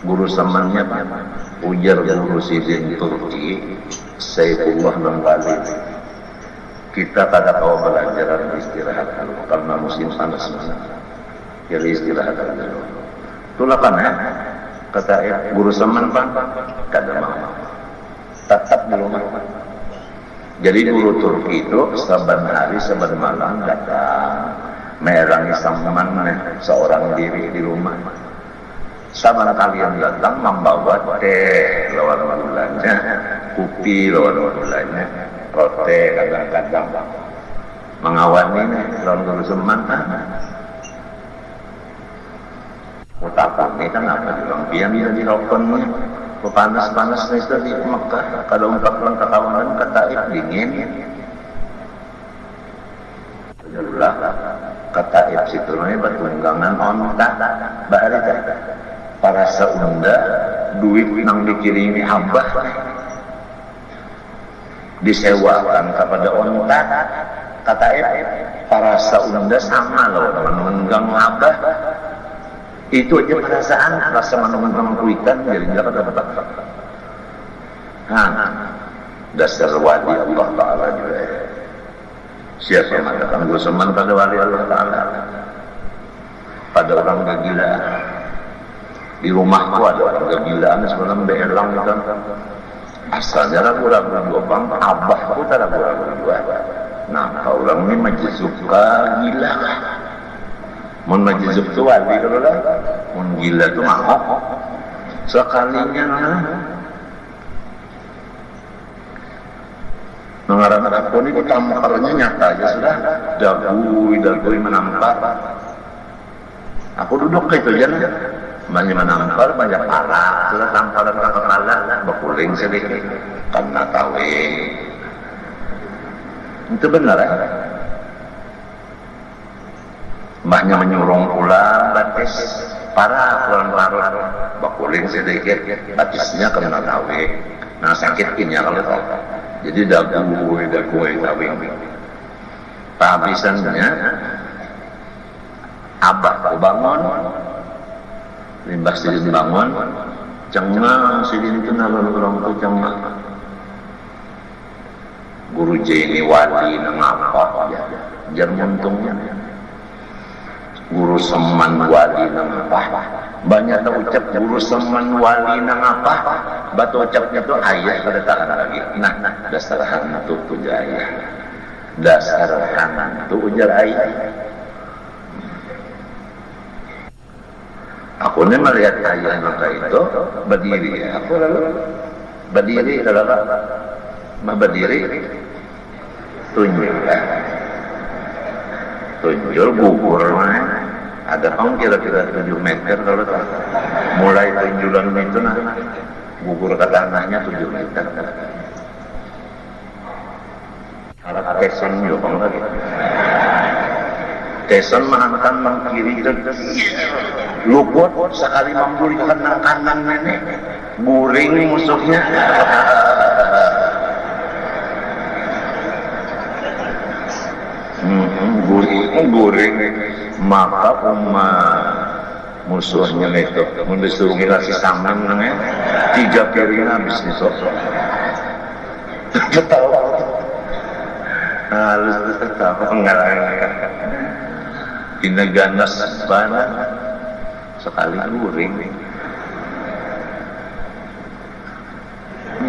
guru zamannya ujar guru sidin Turki, Saifullah Nambali. Kita kada tahu belajar istirahat dulu karena musim panas. Jadi istirahat dulu. Itulah kan ya. Kata guru zaman pak, kada mau, tetap di rumah. Jadi guru Turki itu saban hari saban malam datang merangi saman seorang diri di rumah. Saban kalian datang membawa teh lawan bulannya, kopi lawan bulannya, roti kadang-kadang mengawani lawan guru zaman. Utapa ini kan apa di orang pian di rokonnya, panas-panas itu di Mekah. Kalau ungkap orang kekawanan kata dingin, itulah kata situ namanya bertunggangan ontak, bahari para seunda duit nang dikirimi abah disewakan kepada ontak. Kata para seunda sama loh menunggang abah. Itu aja perasaan, rasa menunggang kuitan jadi nggak dapat. Dasar wali Allah Ta'ala juga. Siapa yang mengatakan gue seman pada wali Allah Ta'ala? Pada orang gila. Di rumahku ada orang kegilaan sebelum beelang kan. Asalnya ragu-ragu dua bang, abahku tak ragu-ragu dua. Nah, kalau orang ini majlis suka gila. Mun majizub tu wali kalau lah, mun gila tu mahal. Sekalinya mengarang aku ni tamparannya nyata aja sudah. Dagui menampar. Aku duduk gitu aja lah. Banyak menampar, banyak parah. Sudah tamparan kepala, berkuling sedikit. Karena tawing. Itu benar ya. Mbahnya menyurung pulang batis parah pulang parut bakuling sedikit batisnya kena tawe. Nah sakit ini kalau tahu. Jadi dagu tawe. Kehabisannya abah bangun, limbah sidin bangun, cengang sidin itu nalar orang tu cengang. guru jeni wali nangapa ya jar muntungnya guru seman wali nangapa banyak tak ucap guru seman wali nangapa batu ucapnya tuh ayah kedatangan lagi nah dasar hantu ujar ayah dasar hantu ujar ayah aku ini melihat ayah maka itu berdiri aku lalu berdiri adalah berdiri tunjul gugur ada pang kira-kira 7 meter kalau mulai tunjulan itu nah gugur ke tanahnya 7 meter harap kesan juga lagi kesan menghantam mengkiri luput sekali membuli kanan nenek guring musuhnya guring maka musuhnya itu mendisuruh ngasih samang nangnya 3 piring habis nih sosok ketawa halus ketawa ngarang ina ganas bana sekali guring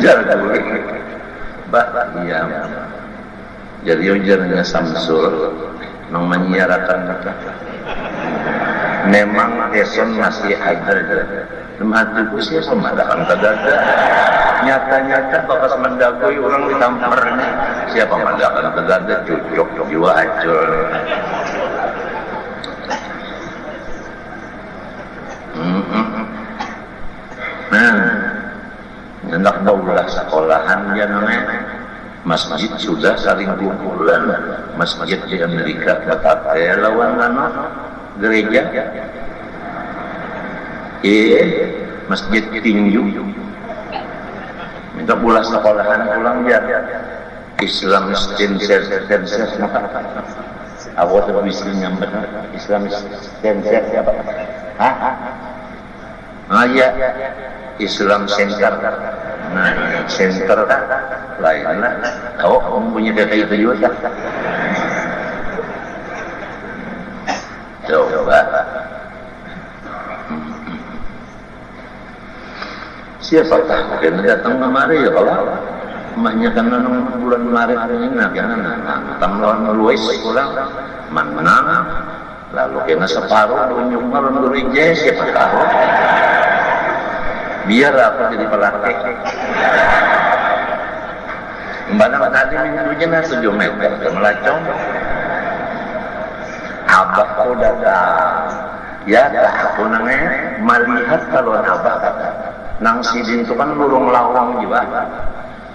jar guring iya jadi ujarnya Samsul menyiarakan memang Eson masih ada hatiku sih sama dakan kedada nyata-nyata bakas mendakui orang ditamparnya siapa mendakan kedada cocok jiwa acur hendak daulah sekolahan ya namanya masjid sudah saling kumpulan masjid di Amerika kata lawan mana gereja masjid tinju minta pula sekolahan pulang ya Islam stenser maka awal terbisnya benar Islam stenser apa ya Islam center nah center lainlah kamu punya data itu juga coba siapa tahu dia datang kemari ya kalau emaknya kan bulan Maret ini karena tamlawan luwes pulang menang lalu kena separuh tunjuk malam gereja siapa tahu biar aku jadi pelakek mbak tadi minggunya 7 meter melacong abah kau datang ya tak aku nangnya melihat kalau abah nang sidin itu kan lurung lawang juga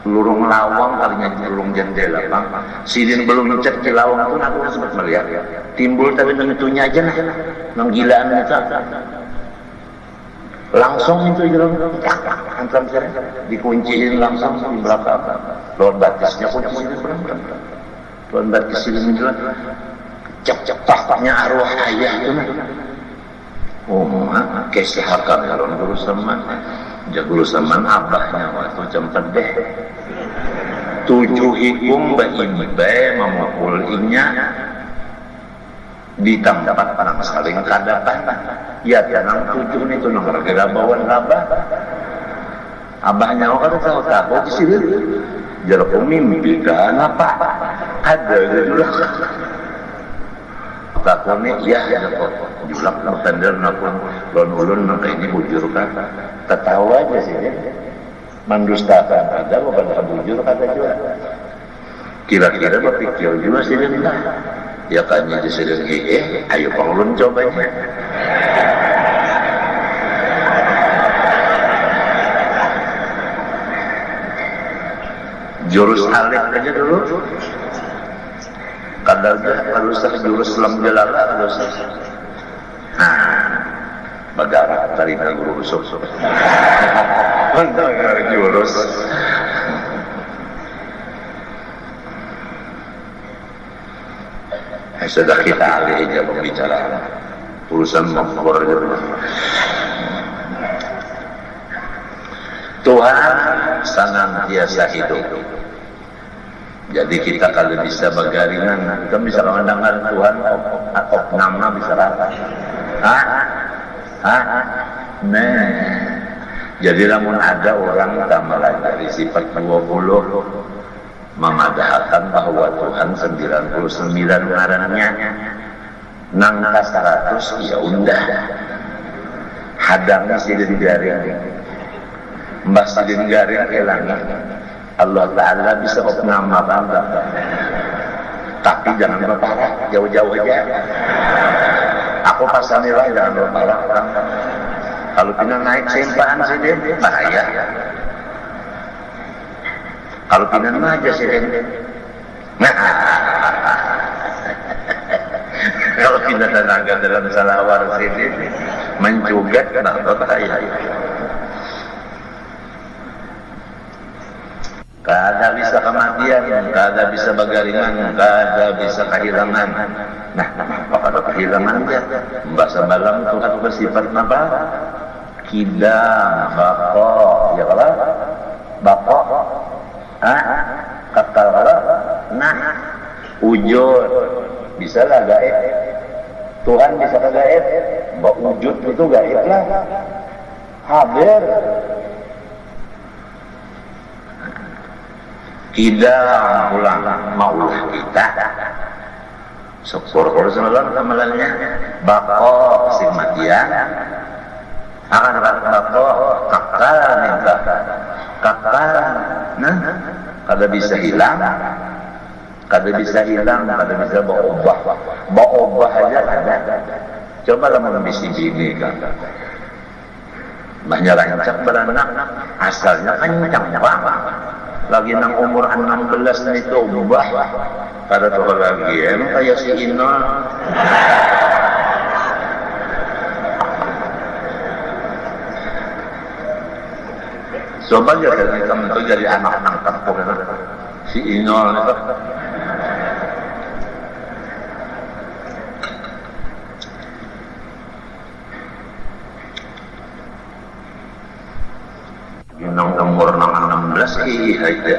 lurung lawang kalinya lurung jendela bang sidin belum cek di lawang itu aku sempat melihat timbul tapi tentunya aja nah nang gilaan itu langsung itu jalan antam saya dikunciin langsung di belakang lewat batasnya kunciin berang lewat batas ini jalan cepatnya arwah ayah itu kesehatan kalau guru zaman guru zaman abahnya waktu jam 4 7 hikum bayi memukul inya di tempat nang saling kadapan ya tenang 7 itu nang gara bawan abah abahnya orang tahu di sini jar pemimpi kan apa ada dulu takone ya julak tender napun lon-lon nang ini bujur kan ketawa aja sih ya mendustakan ada bukan bujur kata juga kira-kira berpikir juga sih dia ya kayaknya disediakan ayo pengelun cobanya jurus alif aja dulu kadang-kadang kalau usah jurus lam jalala kalau usah bagara dari guru usuk mantap jurus sudah kita alih aja pembicaraan urusan mengkor Tuhan senantiasa hidup Jadi kita kalau bisa bagaringan, kita bisa mendengar Tuhan, nama bisa rata. Nah, jadi namun ada orang mulai dari sifat 20 memadahkan bahwa Tuhan 99 ngarannya, nangka 100 ya undah. Hadangnya sidin garing, mbah sidin garing kelangnya. Allah Ta'ala bisa nama bangga, tapi jangan berparah, jauh-jauh aja. Aku pasanilah jangan berparah. Kalau pindah naik sempaan sih deh, bahaya. Kalau pindah aja sih deh, kalau pindah tenaga dalam salawar sih deh, mencugat kenapa bahaya. Kada bisa kematian, kada bisa bagaringan, kada bisa kehilangan. Nah, apa kada kehilangan dia? Bahasa malam itu kan bersifat apa? Kidam, bako, ya kalau bako, kekal, nah, wujud, bisa lah gaib. Tuhan bisa ke gaib, wujud itu gaib lah, hadir. Tidak ulang maulah kita syukur Rasulullah amalannya bako simatian akan bako kakal minta kakal nah kada bisa hilang kada bisa berubah aja ada coba lah menembisi bini kan banyak rancak beranak asalnya kencang banget lagi nang umur 16 itu ubah pada tuh lagi emang kayak si Ino coba aja teman itu jadi anak-anak kampung si Ino itu nang umur 16 aja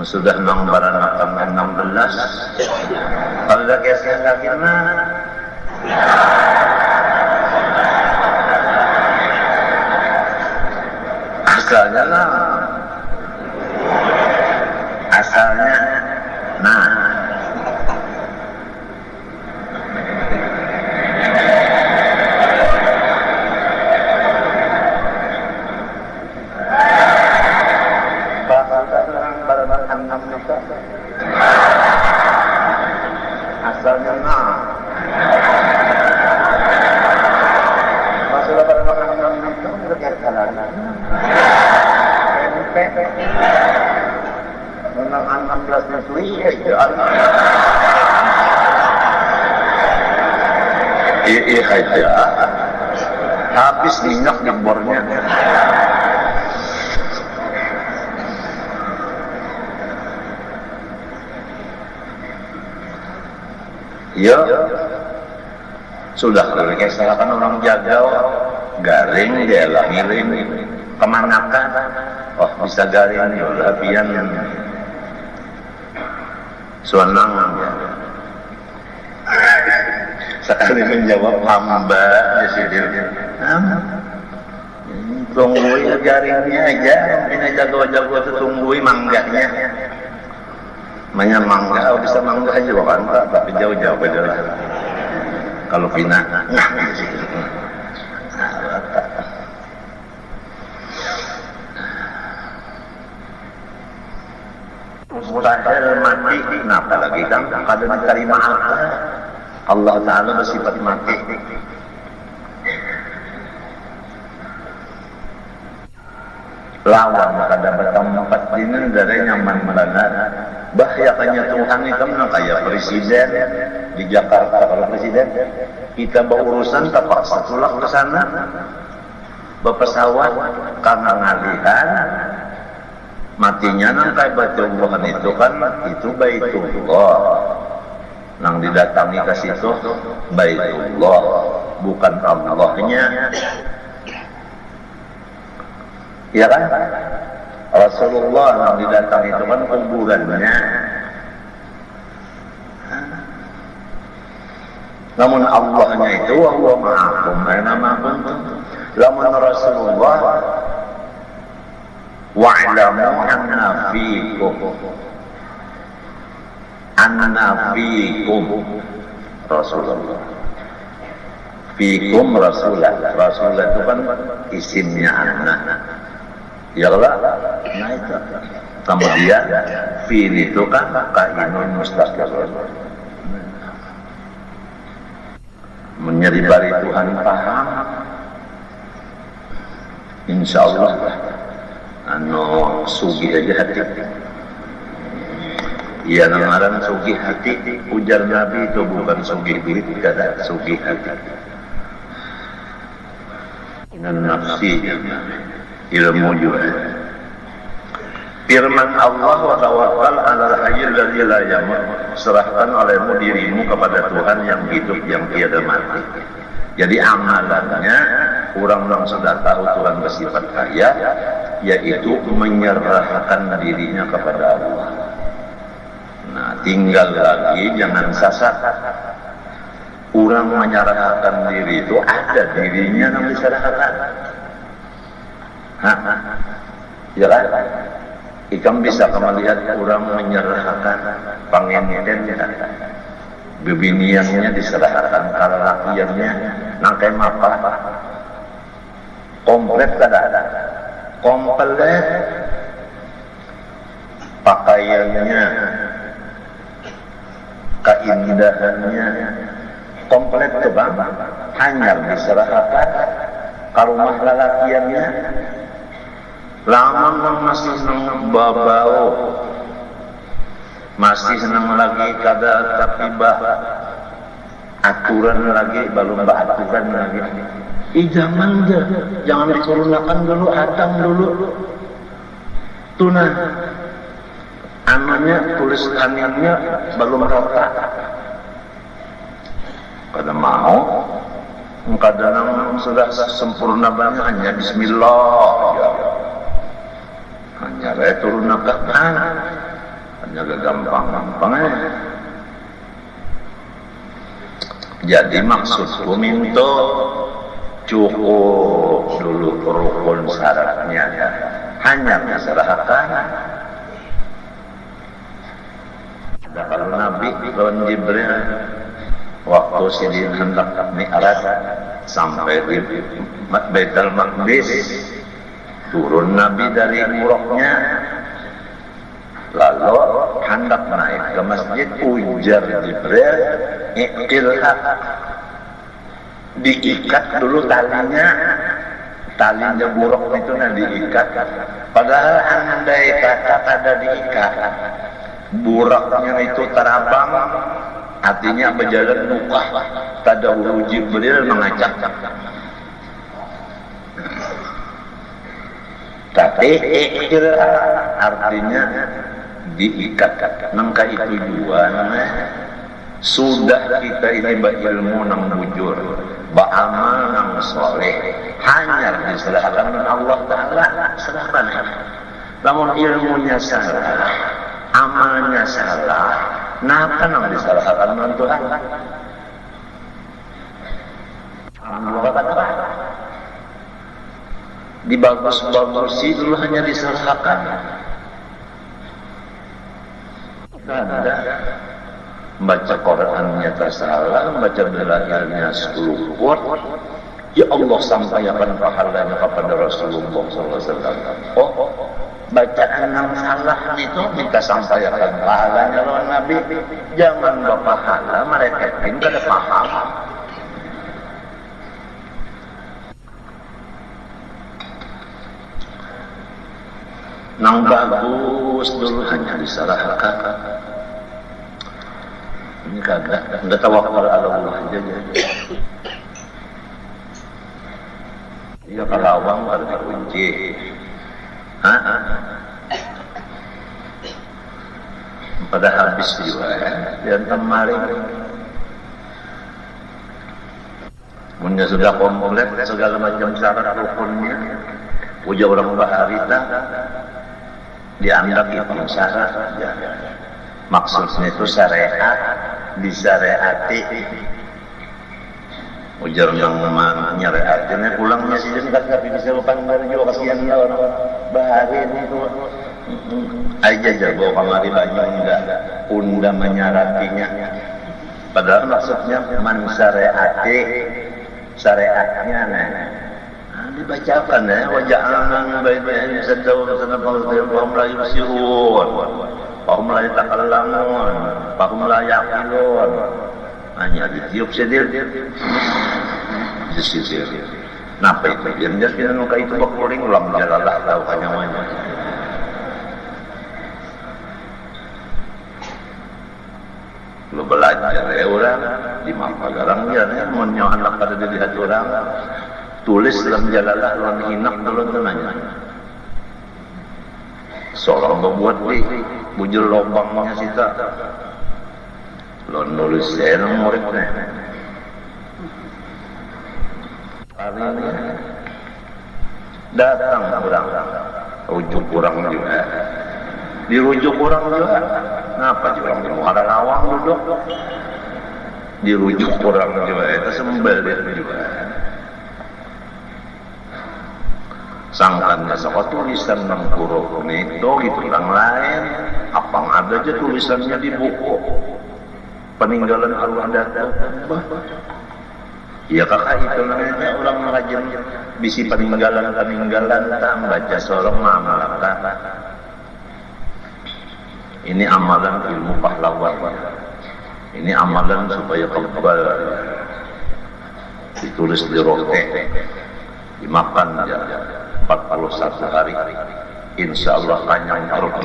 sudah nang baranakan 16 kalau dah kesel lagi mah asalnya nah asalnya nah masalah pada makan itu dekat jalan menang 16 nyusui iya aja habis minyak ngebornya ya sudah kalau kesalahan orang jagal garing dia lah ngirim kemanakan oh bisa garing ya udah pian suanang ya sekali menjawab hamba ya sidir tungguin garingnya aja ini jago-jago itu tungguin mangganya mangga, bisa mangga aja kan, tapi jauh-jauh aja lah. Kalau pindah, mustahil mati, kenapa lagi kan? Kada diterima apa? Allah Ta'ala bersifat mati. Lawan kada bertempat dinin dari nyaman melanggar bahayanya Tuhan itu kayak presiden di Jakarta kalau presiden kita berurusan terpaksa pulang ke sana berpesawat karena ngalihan matinya nang kayak Baitullah itu kan itu Baitullah nang didatangi ke situ Baitullah bukan Allahnya. Ya kan? Rasulullah yang didatangi itu kan kuburannya. Namun Allahnya itu Allah ma'akum, ma'akum. Lamun Rasulullah wa'lamu anna fiikum Rasulullah. Fiikum Rasulah. Rasulah itu kan isimnya anak. Ya Allah, nah itu. Kemudian fiil itu kan kainun mustaqil. Menyeribari Tuhan paham. Insya Allah sugih aja hati. Iya namaran sugih hati. Ujar Nabi itu bukan sugih duit, kata sugih hati. Dengan nafsi ilmu juga. Firman Allah wa tawakkal 'alal hayyil ladzi la yamut. Serahkan olehmu dirimu kepada Tuhan yang hidup yang tiada mati. Jadi amalannya orang-orang sudah tahu Tuhan bersifat kaya, yaitu menyerahkan dirinya kepada Allah. Nah, tinggal lagi jangan sasar. Orang menyerahkan diri itu ada dirinya yang diserahkan. Jelas? Ikam bisa melihat orang menyerahkan pangendennya, bebiniannya diserahkan, kalakiannya, nangkai mapa, komplit ada, komplit, pakaiannya, keindahannya, komplit tuh bang, hanya diserahkan, karumah lalakiannya. Lama masih senang babau, masih senang lagi kada tapibah, aturan lagi, belum aturan lagi. Jangan jangan dikurunakan dulu, hatang dulu. Tuna, anaknya tulis kanannya belum rata. Kada mau, kadang sudah sempurna banget hanya Bismillah. Ya. Hanya saya turun ke kanan, hanya gampang-gampang. Jadi maksudku minta cukup dulu rukun syaratnya, hanya diserahkan. Ada kalau Nabi lawan Jibril waktu sidin hendak mi'raj sampai di Baitul Maqdis. Turun Nabi dari muroknya, lalu hendak naik ke masjid, ujar Jibril, iqilha, diikat dulu talinya buruk itu diikat. Padahal andai kata ada diikat, buraknya itu terabang, artinya berjalan mukah, tada hulu Jibril mengajak. Tapi artinya diikat. Nangka itu juga sudah kita ini berilmu nang bujur, beramal nang soleh, hanya diserahkan Allah Ta'ala, serahkan. Namun ilmunya salah, amalnya salah, napa nang diserahkan dengan Tuhan? Allah kata dibagus-bagusi dulu hanya diserahkan. Ada baca Qurannya tersalah, baca belajarnya 10 kuat. Ya Allah sampaikan pahalanya kepada Rasulullah SAW. Oh, bacaan yang salah itu minta sampaikan pahalanya lawan Nabi. Jangan berpahala, mereka ini kada paham. Nang bagus dulu hanya diserahkan. Ini kagak, enggak tawakkal ala Allah aja. Iya kalawang harus dikunci. Pada habis juga dan kemarin. Punya sudah komplit segala macam syarat rukunnya. Puja orang baharita. dianggap itu syarat. Maksudnya itu syariat, disyariati. Ujar yang nyariatinnya pulangnya sih kan tapi bisa panggil juga kasihan orang bahari itu aja jago kamari banyak enggak unda menyaratinya. Padahal maksudnya mensyariati syariatnya dibacakan ya waja'alna baina saddaw sanafal fahum la yusirun fahum la yatakallamun fahum la yaqilun hanya ditiup sedir disisir. Napa itu? Biar kita nuka itu bakuring ulang jalalah tahu kanyamanya. Lu belajar ya orang di mapa garang dia menyo anak pada dilihat orang tulis dalam jalalah orang hinak dulu nanya. Seorang membuat di bujur lubangnya sita. Lo nulis saya muridnya. Hari ini datang orang, rujuk orang juga, dirujuk orang juga. Kenapa juga ada lawang duduk? Dirujuk orang juga, itu sembel juga. Sangkannya sama tulisan enam huruf itu gitu orang lain. Apa ada aja tulisannya di buku peninggalan arwah datang. Ya kakak itu namanya orang rajin bisi peninggalan tak baca seorang amalkan. Ini amalan ilmu pahlawan. Ini amalan supaya kebal. Ditulis di rote, dimakan ya 41 hari. Insya Allah kanyang perut.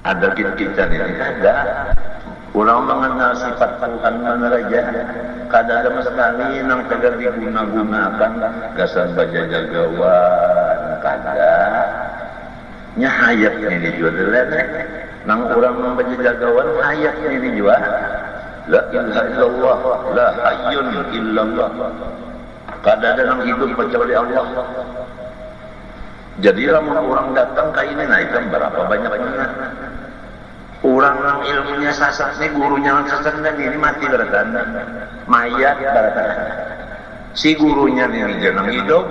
Ada kita ini ada ulang mengenal sifat Tuhan mana raja kada ada sekali nang kada diguna-gunakan gasan baja jagawan kada nya hayat ini dijual nang orang membaca jagawan hayat ini dijual la ilaha illallah la hayyun illallah kada ada nang hidup kecuali Allah. Jadi orang datang ke ini, nah itu berapa banyaknya orang yang ilmunya sasat nih, gurunya sasat dan ini mati berarti mayat berarti si gurunya nih jangan hidup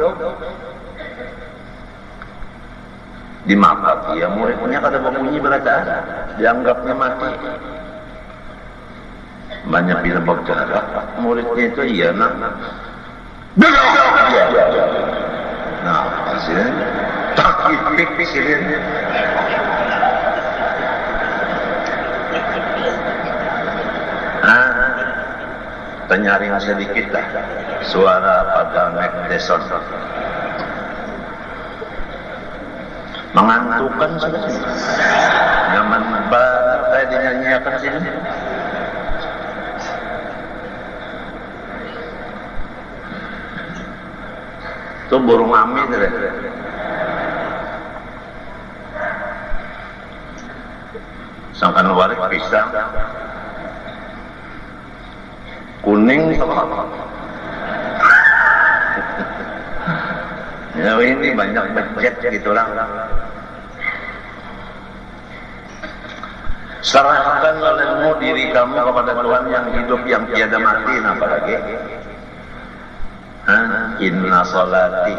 dimapak ya muridnya kata bunyi berarti dianggapnya mati banyak bila berjarak muridnya itu iya nah nah hasilnya takut pipis ini tenyaring sedikit lah suara pada McDeson mengantukkan sudah nyaman banget kayak dinyanyiakan sini itu burung ami deh sangkan warik pisang kuning sama ya ini banyak becet gitulah serahkan olehmu diri kamu kepada Tuhan yang hidup yang tiada mati apalagi inna sholati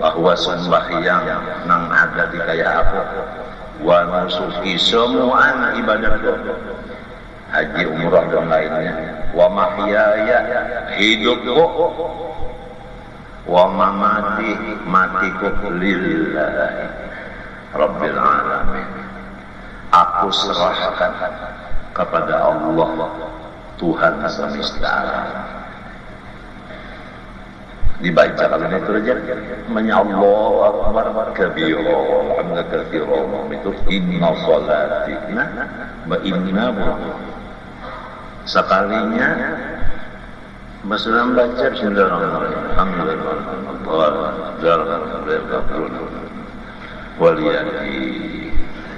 bahwa sembahyang nang ada di kaya aku wa nusuki semuaan ibadahku haji umrah dan lainnya wa mahyaya hidupku wa mamati matiku lillahi rabbil alamin aku serahkan kepada Allah Tuhan semesta alam dibaca kalau itu aja menyallahu akbar kabira alhamdulillah kabira itu inna sholati wa inna sekalinya Maslam baca bismillahirrahmanirrahim alhamdulillah waliyati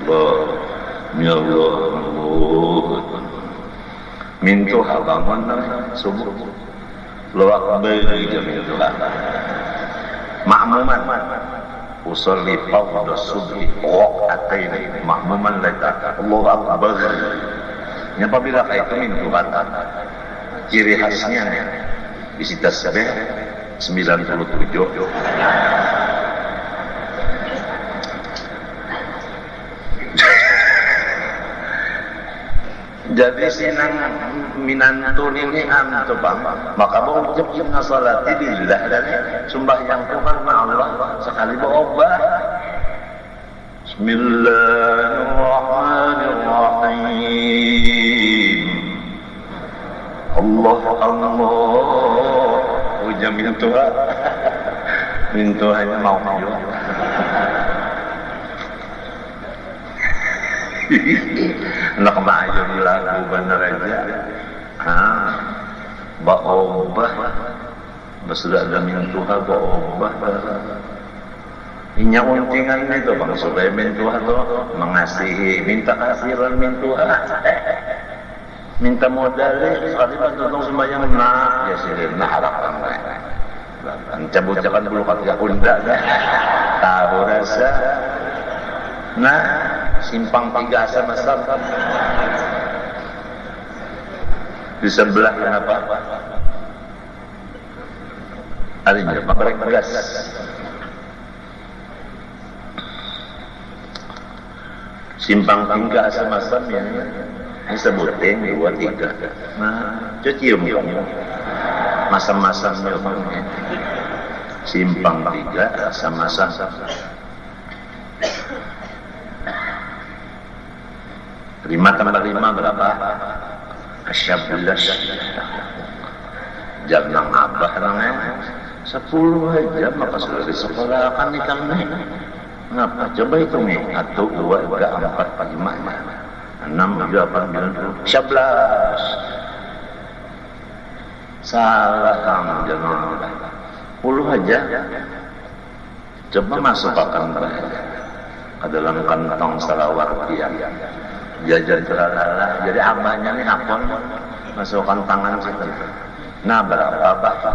Allah mintuha bangun subuh Allahu akbar mintuha ma'muman usolli fardhu subhi raq'atain ma'muman lata Allahu akbar. Apabila itu mintuha ciri khasnya isi tasbih 97. Jadi sinang minantun ini antu bang, maka berucap inna salati lillah dan sembahyang Tuhan Allah sekali berubah. Bismillahirrahmanirrahim. Allah ujar mintuha mau nak ma'ayun lagu bener aja ba'obah bersudah ada mintuha ba'obah inya untingan itu bang supaya mintuha itu mengasihi minta kasiran mintuha minta modalnya sekali bantu sembahyang nak ya sih nah harapkan cabut-cabutan dulu kata unda tahu rasa nah simpang 3 sama di sebelah kenapa ada pakai gas simpang 3 sama ya ini sebutin 2, 3 nah cuci masam-masam simpang 3 sama Lima tambah 5 berapa? Asyabulas jam nang abah namanya 10 aja maka sudah disekolahkan nih kami. Ngapa? Coba hitung nih 1, 2, 3, 4, 5, 6, 7, 8, 9, 10 11 salah kamu jangan 10 aja coba masukkan ke dalam kantong Sarawati jajan terlalu jadi abahnya nih akon masukkan tangan situ nah berapa bapak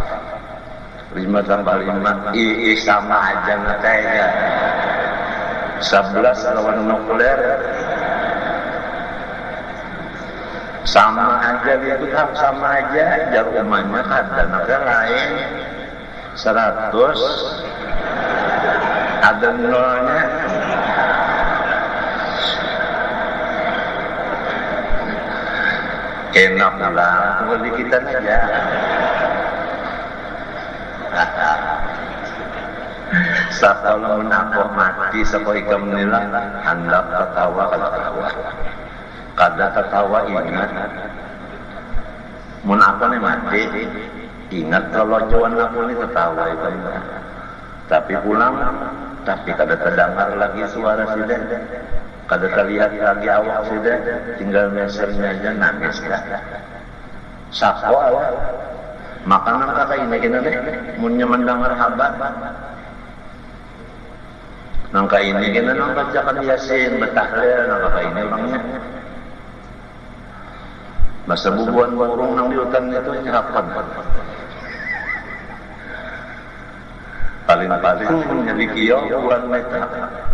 5 tambah 5 sama aja ngetanya 11 lawan nuklir sama aja gitu kan sama aja jar umahnya ada negara lain 100 ada nolnya enak pulang tunggu di kita aja kalau menampok mati sepo ikam nila hendak tertawa kada tertawa ingat mun aku nih mati ingat kalau jawan aku nih tertawa itu tapi pulang tapi kada terdengar lagi suara sudah kada terlihat lagi awak sudah tinggal mesernya aja nangis dah sako awak makanan kata ini kena deh munnya mendengar habat nangka ini kena nang bacakan yasin betahlil nangka ini orangnya masa bubuan burung nang di hutan itu nyerapan paling-paling menyelikia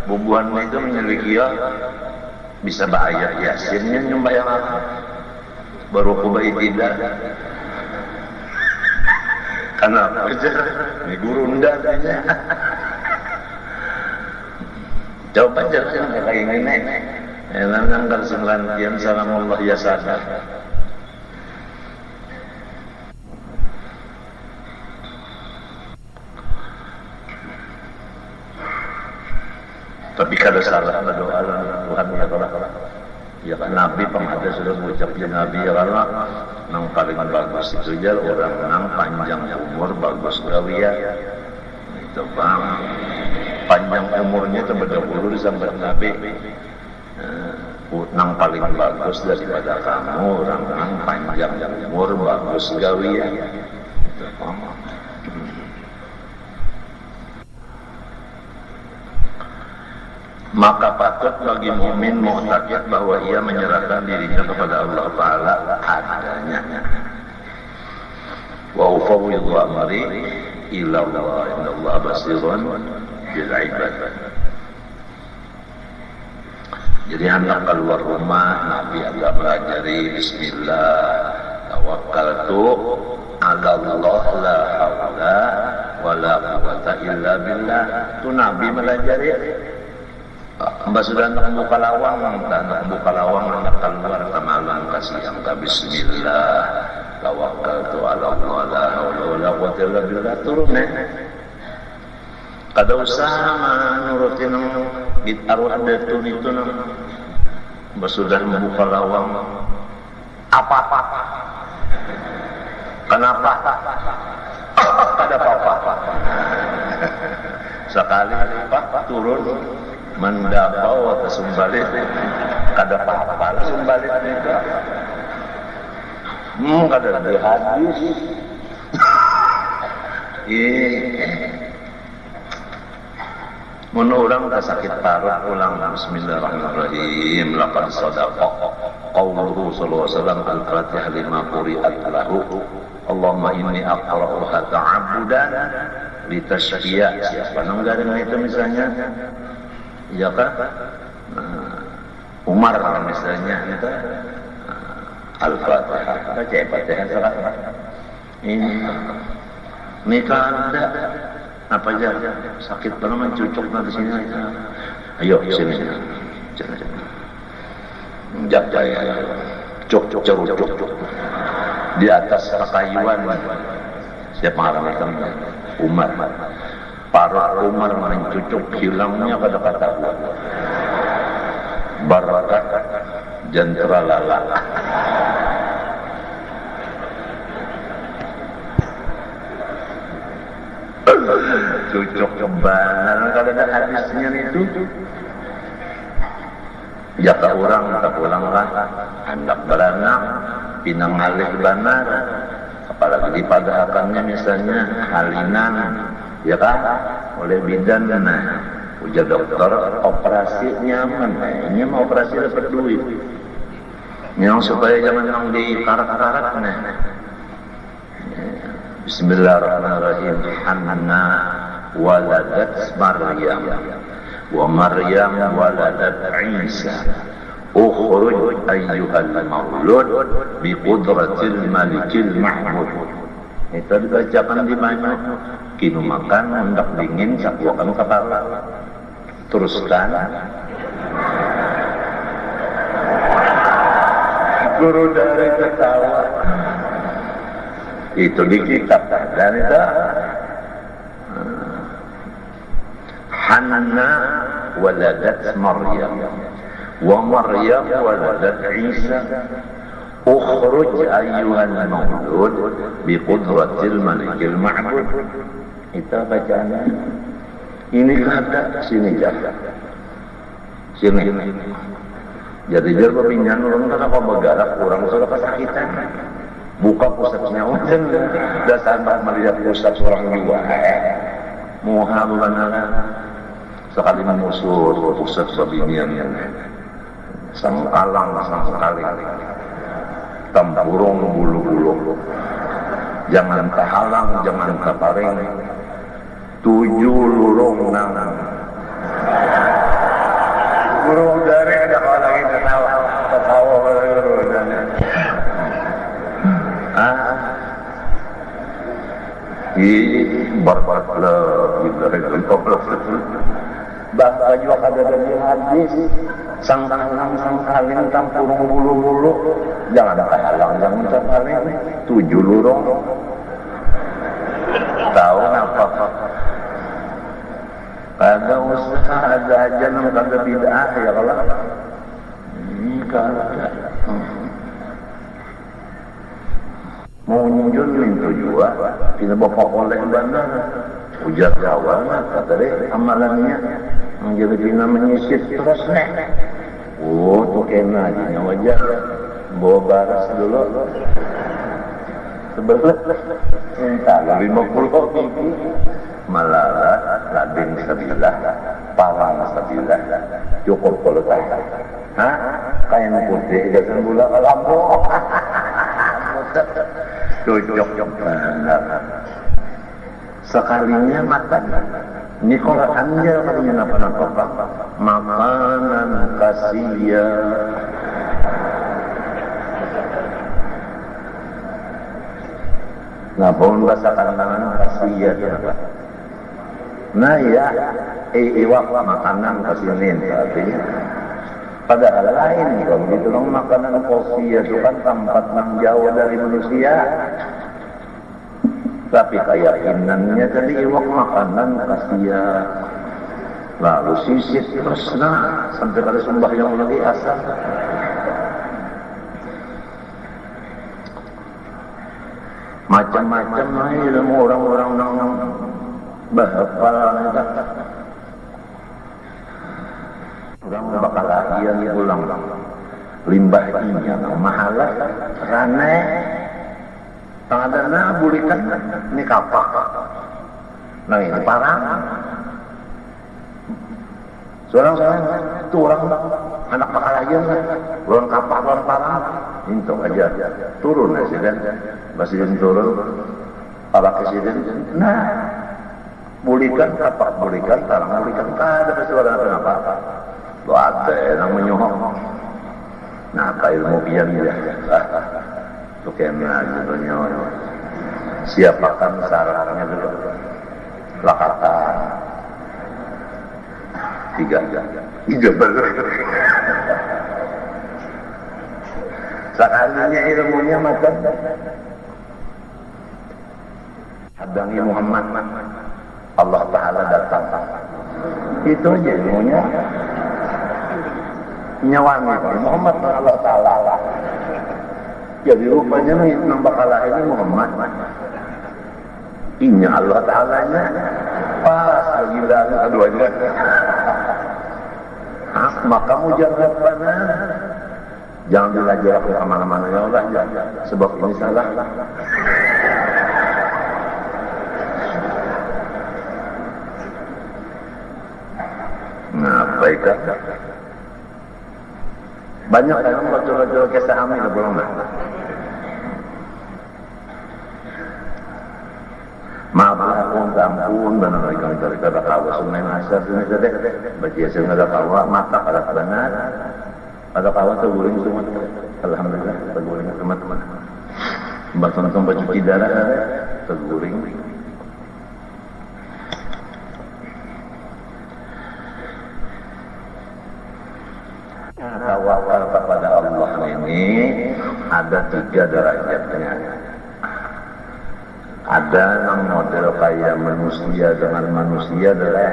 bubuan itu menyelikia bisa bahaya yasinnya nyumbayang apa baru kubai tidak karena kerja ini guru ndak aja coba aja kayak gini elang kan 9 kian salamullah ya sadar tapi kada salah berdoa Tuhan ya kalau ya kan Nabi penghadap sudah mengucap ya Nabi ya kalau nang paling bagus itu aja orang nang panjang umur bagus gawiya itu bang panjang umurnya itu berdahulu sampai Nabi nang paling bagus daripada kamu orang nang panjang umur bagus gawiya itu bang maka patut bagi mukmin mu'taqid bahwa ia menyerahkan dirinya kepada Allah Ta'ala adanya. Wa ufawwidhu amri ila Allah, innallaha basirun bil ibad. Jadi hendak keluar rumah, Nabi agak melajari bismillah, tawakkaltu ala Allah, la haula wala quwwata illa billah. Itu Nabi melajari. Mbak sudah nak buka lawang, nak buka lawang, nak keluar ke malam kasih yang bismillah, tawakkaltu ala Allah, la haula wala quwwata illa billah. Turun kada usaha menurutin arwah datun itu Mbak sudah membuka lawang apa-apa. Kenapa? Kada apa-apa. Sekali Pak turun mendapau atau sumbalit kada apa-apa sumbalit itu. Kada ada hadis. Mun urang tak sakit parah ulang bismillahirrahmanirrahim lapan sadaqah qauluhu sallallahu alaihi wasallam al-fatihah lima quri'at lahu Allahumma inni aqra'uha ta'abbudan litashfiya. Siapa nangga dengan itu misalnya? Ya kan? Umar misalnya itu al-fatihah baca fatihah salat ini kan ada apa aja sakit banget cucuk di sini aja. Ayo sini. Jangan. Jaga ya. Cuk di atas pakaian. Siapa marah itu? Umar. Para Umar mencucuk hilangnya kata-kata barakat jantara lala. Cucuk kebanar kalau ada hadisnya itu. Jaka orang tak pulang kan, hendak beranak, pinang alih banar, apalagi dipadahakannya misalnya halinan, ya kan, oleh bidan nah, ujar dokter operasi nyaman, ini mau operasi dapat duit, yang supaya jangan yang dikarak-karak nah. Bismillahirrahmanirrahim. Hanna waladat Maryam wa Maryam waladat Isa. Ukhruj ayyuhal maulud bi qudratil malikil mahmud. Itu dibacakan di mana? Kinu makan hendak dingin sakuakan kepala. Teruskan. Guru dari ketawa. Itu di kitab dan itu Hanna waladat Maryam wa Maryam waladat Isa ukhruj ayyuhal maulud bi qudratil malikil ma'bud. Itu bacaannya ini kata sini jaga sini jadi dia berpinjam orang kenapa bergerak kurang sudah kesakitan buka pusatnya wajan dasar melihat pusat orang dua muha bukan sekali musuh pusat babinian sang alang sang sekali tempurung bulu-bulu jangan kehalang jangan keparing 7 lurung nang burung dari ada kalau lagi ketawa barbar bahkan juga ada dari hadis sang kalin tampurung bulu-bulu jangan ada halang jangan terpaling 7 lurung tahu apa kada usaha ada aja nang kada bid'ah ya kalau ini kada mau nyunjun minta juga kita bapak oleh bandar ujar kawan kata deh amalannya menjadi bina menyisir terus tuh kena aja wajar bawa baras dulu sebelah entah 50 gigi malala lading sabilah parang sabilah cukup kalau tak kain putih gasan gula lampu cocok benar sekalinya makan ini Qur'annya katanya apa makanan kasia ngapun bahasa kanan kasia nah ya iwak makanan kasinin artinya padahal lain kalau gitu dong makanan kasia itu kan tempat yang jauh dari manusia tapi keyakinannya tadi iwak makanan kasia lalu sisit terus sampai pada sembahyang lagi asal macam-macam ilmu orang-orang yang bahapal orang bakal lagian pulang limbah ini mahalah rane tangadana bulikan ini kapak nah ini parang seorang itu orang anak bakal lagian orang kapak orang parang itu aja turun presiden turun para presiden nah bulikan kapak bulikan tarang bulikan ada suara apa lo ada yang menyuhok nah ilmu biar dia itu kena gitu nyonya siapakan sarangnya dulu lakatan tiga bener sekalinya ilmunya macam hadangi Muhammad Allah Ta'ala datang itu aja ilmunya nyawani Muhammad Allah Ta'ala jadi rupanya nambah kalah ini Muhammad ini Allah Ta'ala nya pas lagi bilang keduanya maka mujarab benar jangan belajar ke kemana-mana ya Allah sebab ini salah nah baiklah banyak yang bocor-bocor kisah amin belum maaf ampun benar kami kata kawa sunai asar ini tadi baca saya ada kawa mata ada benar ada kawa terguling semua alhamdulillah terguling teman-teman tonton baju darah terguling tawakal kepada Allah ini ada 3 derajatnya. Ada yang model kayak manusia dengan manusia adalah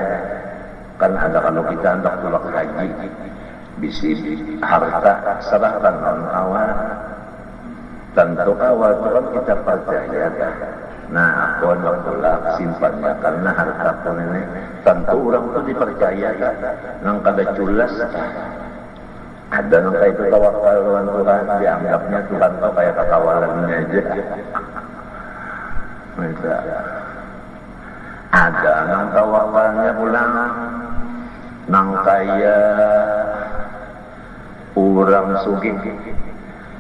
kan ada kalau kita hendak pulang haji bisi harta serahkan orang awal tentu awal itu kan kita percaya nah aku hendak pulang simpannya karena harta pun ini tentu orang itu dipercaya yang kada culas ada yang kayak itu tawakal dengan Tuhan dianggapnya Tuhan itu kayak kekawalannya aja bisa ada yang tawakalnya pulang nang kaya orang sugih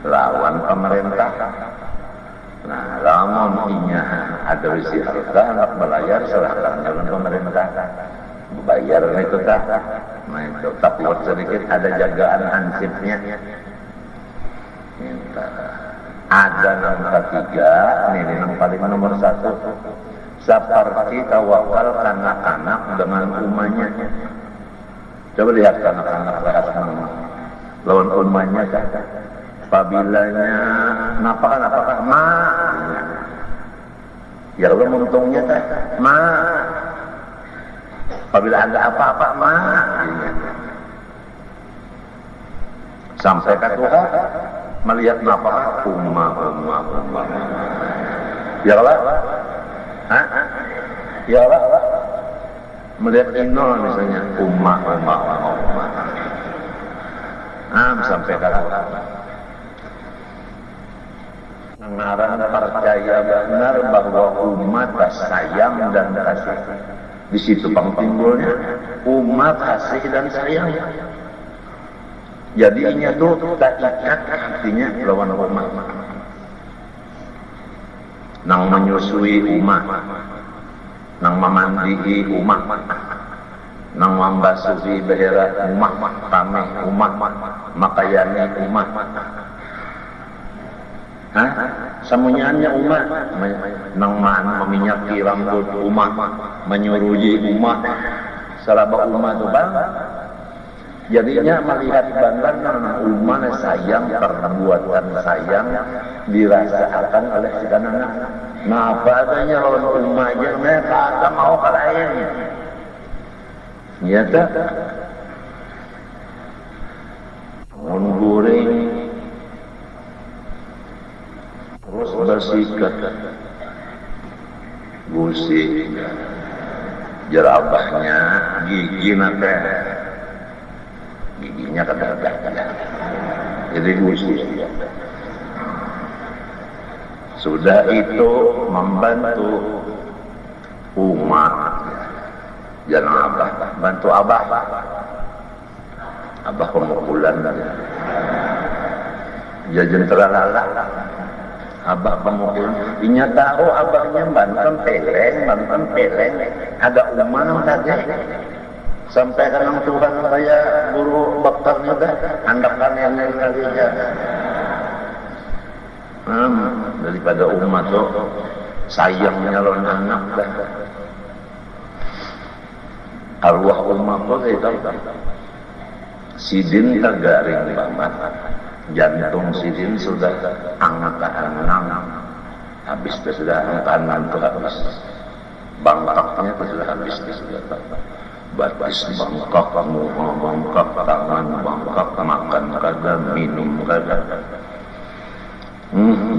lawan pemerintah nah lamun inya ada isi harta anak belayar serahkan jalan pemerintah bayar itu tak nah itu tak buat sedikit ada jagaan hansipnya ada yang ketiga ini yang paling nomor 1 seperti tawakal anak-anak dengan umahnya coba lihat anak-anak lawan umahnya apabillanya napakah ma ya Allah untungnya ma apabila ada apa-apa ma sampai ke Tuhan melihat napakah umma ya Allah ya Allah melihat inol misalnya umma sampai ke Tuhan Ngarang percaya benar bahwa umat sayang dan kasih. Di situ timbulnya umat kasih dan sayang. Jadinya tuh tak ikat hatinya lawan umat. Nang menyusui umat, nang memandii umat, nang membasuhi behera umat, tameh umat, makayani umat. Semuanya umat, nang meminyaki rambut umat, menyuruhi umat, seraba umat itu bang. Jadinya melihat bandar umat sayang, perbuatan sayang dirasakan oleh si anak. Nah apa adanya lawan umat aja, mereka ada mau ke lain. Ya tak? Menggoreng terus bersikat gusik jerabahnya gigi nate giginya kata-kata jadi gusik sudah itu membantu umat jangan abah bantu abah pemukulan jajan teralala abah pemukul, inya tahu abahnya banten peleng, ada umanam tadi. Sampai kanang Tuhan saya guru bakar juga, andakan yang kalinya. Daripada umat tuh sayangnya lawan anak dah. Arwah umat tuh itu sidin tergaring banget. Jantung sidin sudah angkat-angkat habis sudah angkat-angkat itu habis bangkaknya itu sudah habis sudah batis bangkak muka bangkak tangan bangkak makan kadar minum kadar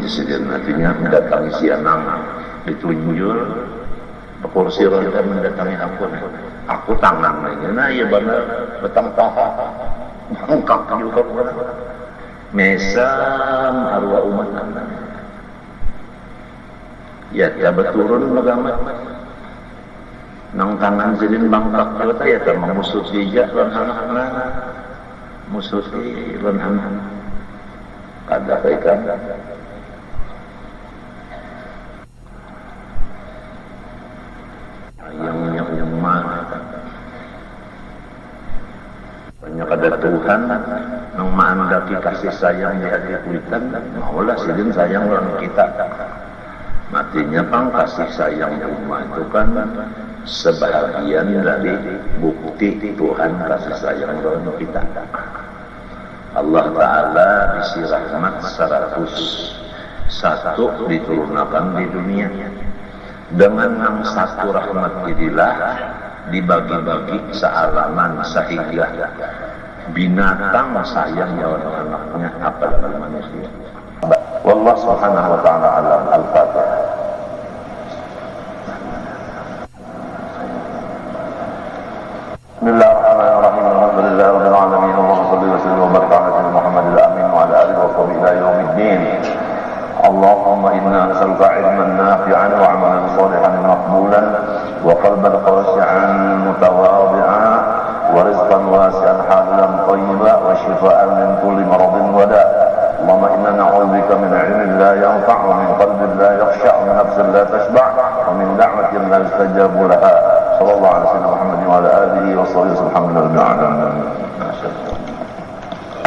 sidin nantinya mendatangi si anak ditunjul kursi roda mendatangi aku tangan lagi nah iya benar betang paha bangkak juga mesam arwah umat anak ya beturun bagaimana nang tangan sidin bangkak kita ya tak memusuh dia lan anak-anak musuh lan anak kada kaitan ayamnya umat banyak ada Tuhan nang maandaki kasih sayang di hati kita maulah sidin sayang lawan kita matinya pang kasih sayang umat itu kan sebahagian dari bukti Tuhan kasih sayang lawan kita. Allah Ta'ala isi rahmat 101 diturunkan di dunia dengan yang satu rahmat inilah dibagi-bagi sealaman sehingga binatang sayang lawan anaknya apalagi manusia. Wallahu subhanahu wa ta'ala alam. Al-Fatihah. Bismillahirrahmanirrahim. Alhamdulillahi rabbil alamin. Allahumma shalli wa sallim wa barik ala sayyidina Muhammadil amin wa ala alihi wa sahbihi ila yaumiddin. Allahumma inna nas'aluka 'ilman nafi'an wa 'amalan shalihan maqbulan wa qalban khashi'an mutawadhi'an wa rizqan wasi'an halalan thayyiban wa shifaa'an min kulli maradin wa da'. Allahumma inna na'udzubika min 'ilmin la yanfa' wa min qalbin la yakhsha' wa min nafsin la tashba' wa min da'watin la yustajabu laha. Sallallahu alaihi wa sallam Muhammadin wa ala alihi wa sahbihi subhanallahi wa bihamdihi.